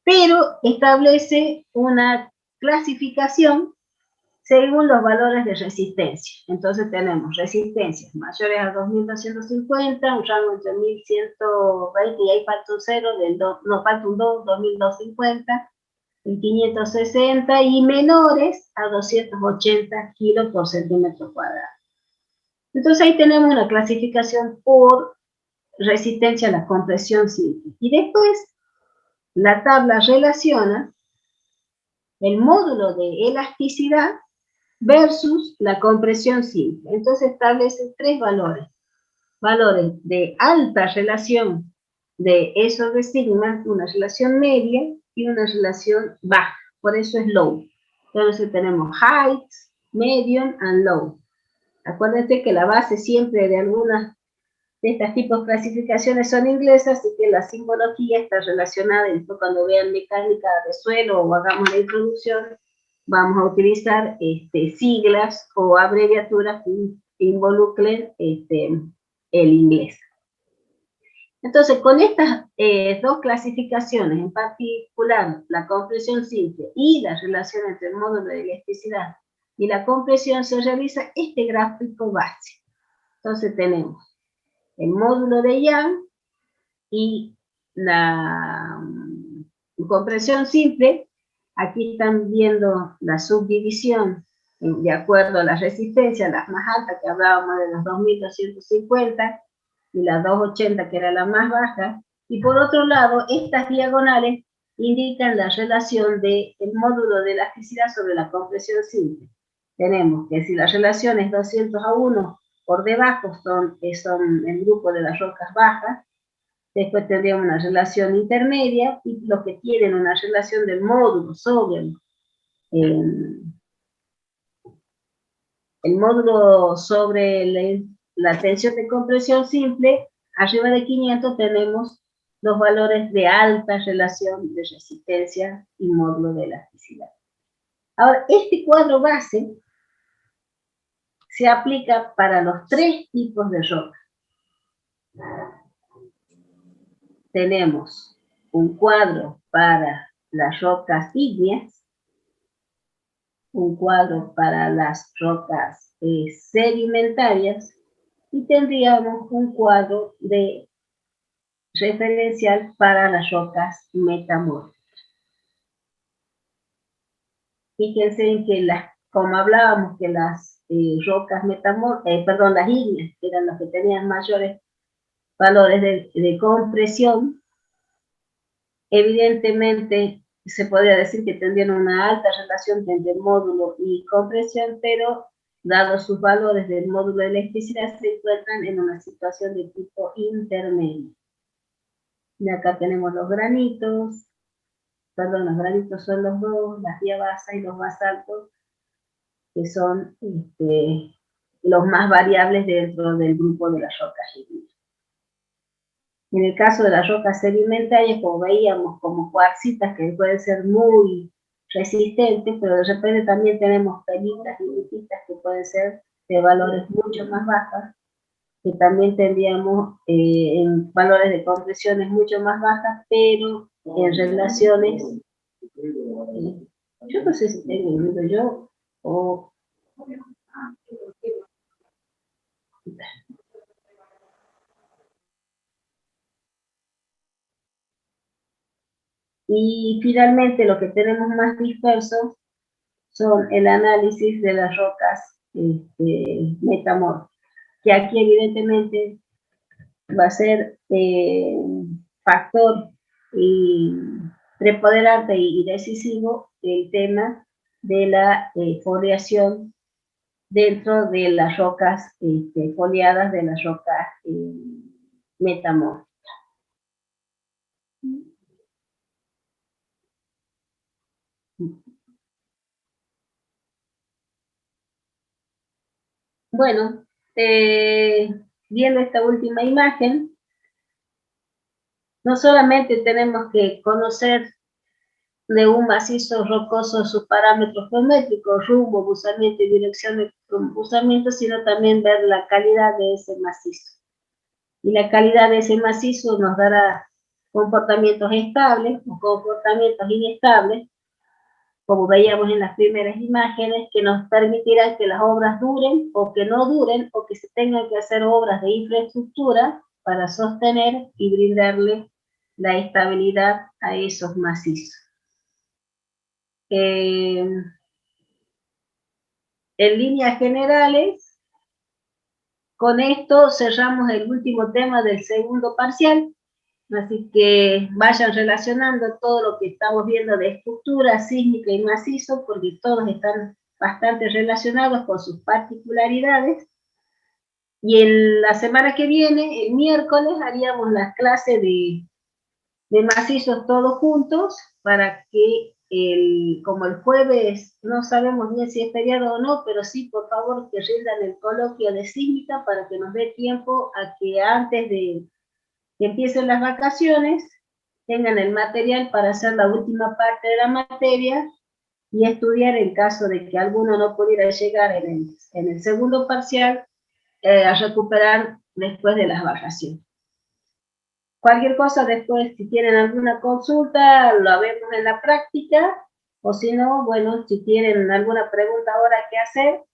pero establece una clasificación según los valores de resistencia. Entonces tenemos resistencias mayores a 2250, un rango entre 1120 y ahí falta un 0, no falta un 2, 2250, y 560, y menores a 280 kilos por centímetro cuadrado. Entonces ahí tenemos una clasificación por resistencia a la compresión simple. Y después la tabla relaciona el módulo de elasticidad versus la compresión simple. Entonces establece tres valores. Valores de alta relación de eso de sigma, una relación media y una relación baja. Por eso es low. Entonces tenemos height, medium and low. Acuérdense que la base siempre de algunas de estas tipos de clasificaciones son inglesas, así que la simbología está relacionada, y después cuando vean mecánica de suelo o hagamos la introducción, vamos a utilizar siglas o abreviaturas que involucren el inglés. Entonces, con estas dos clasificaciones, en particular la compresión simple y la relación entre el módulo de elasticidad y la compresión, se realiza este gráfico básico. Entonces tenemos el módulo de Young y la compresión simple. Aquí están viendo la subdivisión de acuerdo a la resistencia, las más altas que hablábamos de las 2250 y las 280 que era la más baja, y por otro lado, estas diagonales indican la relación del módulo de elasticidad sobre la compresión simple. Tenemos que si la relación es 200:1, por debajo son el grupo de las rocas bajas, después tendríamos una relación intermedia, y los que tienen una relación del módulo sobre el módulo sobre la tensión de compresión simple, arriba de 500 tenemos los valores de alta relación de resistencia y módulo de elasticidad. Ahora, este cuadro base se aplica para los tres tipos de roca. Tenemos un cuadro para las rocas ígneas, un cuadro para las rocas sedimentarias, y tendríamos un cuadro de referencial para las rocas metamórficas. Fíjense en que como hablábamos que las rocas metamórficas, las ígneas, que eran las que tenían mayores valores de compresión, evidentemente se podría decir que tendrían una alta relación entre módulo y compresión, pero dados sus valores del módulo de elasticidad, se encuentran en una situación de tipo intermedio. Y acá tenemos los granitos son los dos, las diabasas y los basaltos, que son los más variables dentro del grupo de las rocas ígneas. En el caso de las rocas sedimentarias, como veíamos, como cuarcitas que pueden ser muy resistentes, pero de repente también tenemos pelitas y lutitas que pueden ser de valores mucho más bajos, que también tendríamos en valores de compresiones mucho más bajas, pero en relaciones, yo no sé si tengo el libro yo o... Y finalmente lo que tenemos más disperso son el análisis de las rocas metamórficas, que aquí evidentemente va a ser factor preponderante y decisivo el tema de la foliación dentro de las rocas foliadas, de las rocas metamórficas. Bueno, viendo esta última imagen, no solamente tenemos que conocer de un macizo rocoso sus parámetros geométricos, rumbo, buzamiento y dirección de buzamiento, sino también ver la calidad de ese macizo. Y la calidad de ese macizo nos dará comportamientos estables o comportamientos inestables, como veíamos en las primeras imágenes, que nos permitirán que las obras duren o que no duren, o que se tengan que hacer obras de infraestructura para sostener y brindarle la estabilidad a esos macizos. En líneas generales, con esto cerramos el último tema del segundo parcial, así que vayan relacionando todo lo que estamos viendo de estructura sísmica y macizo, porque todos están bastante relacionados con sus particularidades. Y en la semana que viene, el miércoles, haríamos las clases de macizos todos juntos, para que como el jueves no sabemos bien si es feriado o no, pero sí, por favor, que rindan el coloquio de sísmica para que nos dé tiempo a que antes de que empiecen las vacaciones tengan el material para hacer la última parte de la materia y estudiar en caso de que alguno no pudiera llegar en el segundo parcial, a recuperar después de las vacaciones. Cualquier cosa después, si tienen alguna consulta, lo vemos en la práctica, o si no, bueno, si tienen alguna pregunta ahora que hacer,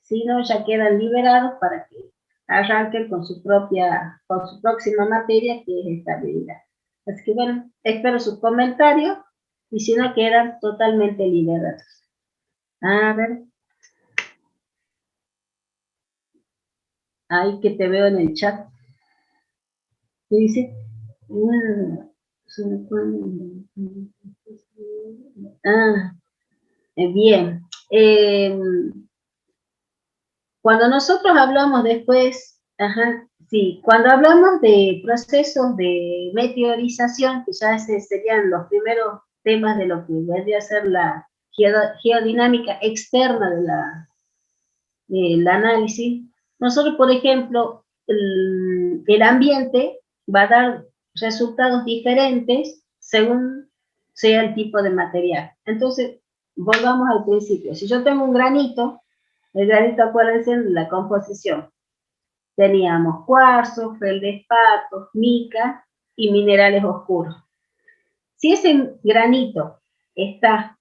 si no, ya quedan liberados para que arranquen con su próxima materia, que es estabilidad. Así que bueno, espero sus comentarios, y si no, quedan totalmente liberados. A ver. Ahí que te veo en el chat. ¿Qué dice? Bien. Cuando nosotros hablamos después, sí, cuando hablamos de procesos de meteorización, que ya serían los primeros temas de lo que vendría a ser la geodinámica externa del análisis, nosotros, por ejemplo, el ambiente va a dar resultados diferentes según sea el tipo de material. Entonces, volvamos al principio. Si yo tengo un granito, el granito, acuérdense de la composición. Teníamos cuarzo, feldespato, mica y minerales oscuros. Si ese granito está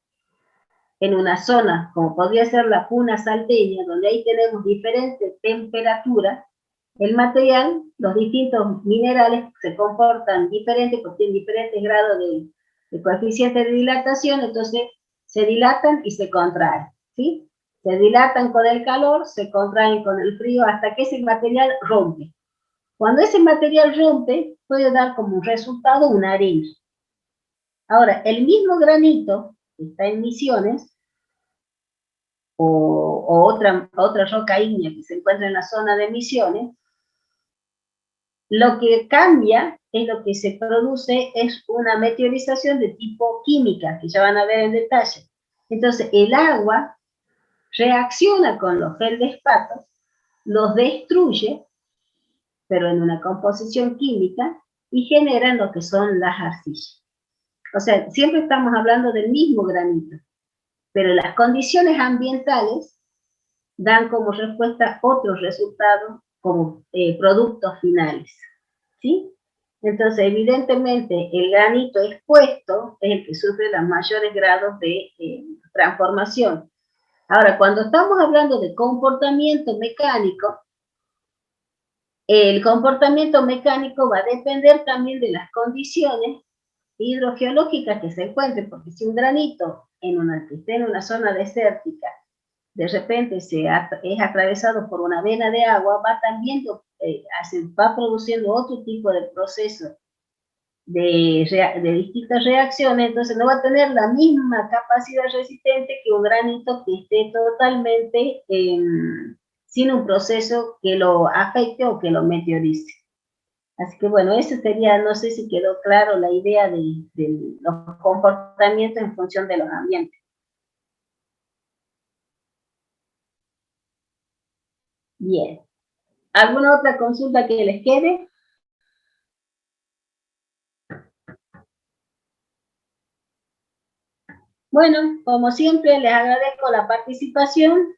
en una zona, como podría ser la puna salteña, donde ahí tenemos diferentes temperaturas, el material, los distintos minerales se comportan diferentes, porque tienen diferentes grados de coeficiente de dilatación, entonces se dilatan y se contraen, ¿sí? Se dilatan con el calor, se contraen con el frío, hasta que ese material rompe. Cuando ese material rompe, puede dar como resultado una arena. Ahora, el mismo granito que está en Misiones, o otra roca ígnea que se encuentra en la zona de Misiones, lo que cambia es lo que se produce es una meteorización de tipo química, que ya van a ver en detalle. Entonces, el agua reacciona con los feldespatos, los destruye, pero en una composición química, y generan lo que son las arcillas. O sea, siempre estamos hablando del mismo granito, pero las condiciones ambientales dan como respuesta otros resultados como productos finales, ¿sí? Entonces, evidentemente, el granito expuesto es el que sufre los mayores grados de transformación. Ahora, cuando estamos hablando de comportamiento mecánico, el comportamiento mecánico va a depender también de las condiciones hidrogeológicas que se encuentren, porque si un granito que esté en una zona desértica de repente es atravesado por una vena de agua, va produciendo otro tipo de proceso de distintas reacciones, entonces no va a tener la misma capacidad resistente que un granito que esté totalmente sin un proceso que lo afecte o que lo meteorice. Así que bueno, eso sería, no sé si quedó claro la idea de los comportamientos en función de los ambientes. Bien. ¿Alguna otra consulta que les quede? Bueno, como siempre, les agradezco la participación.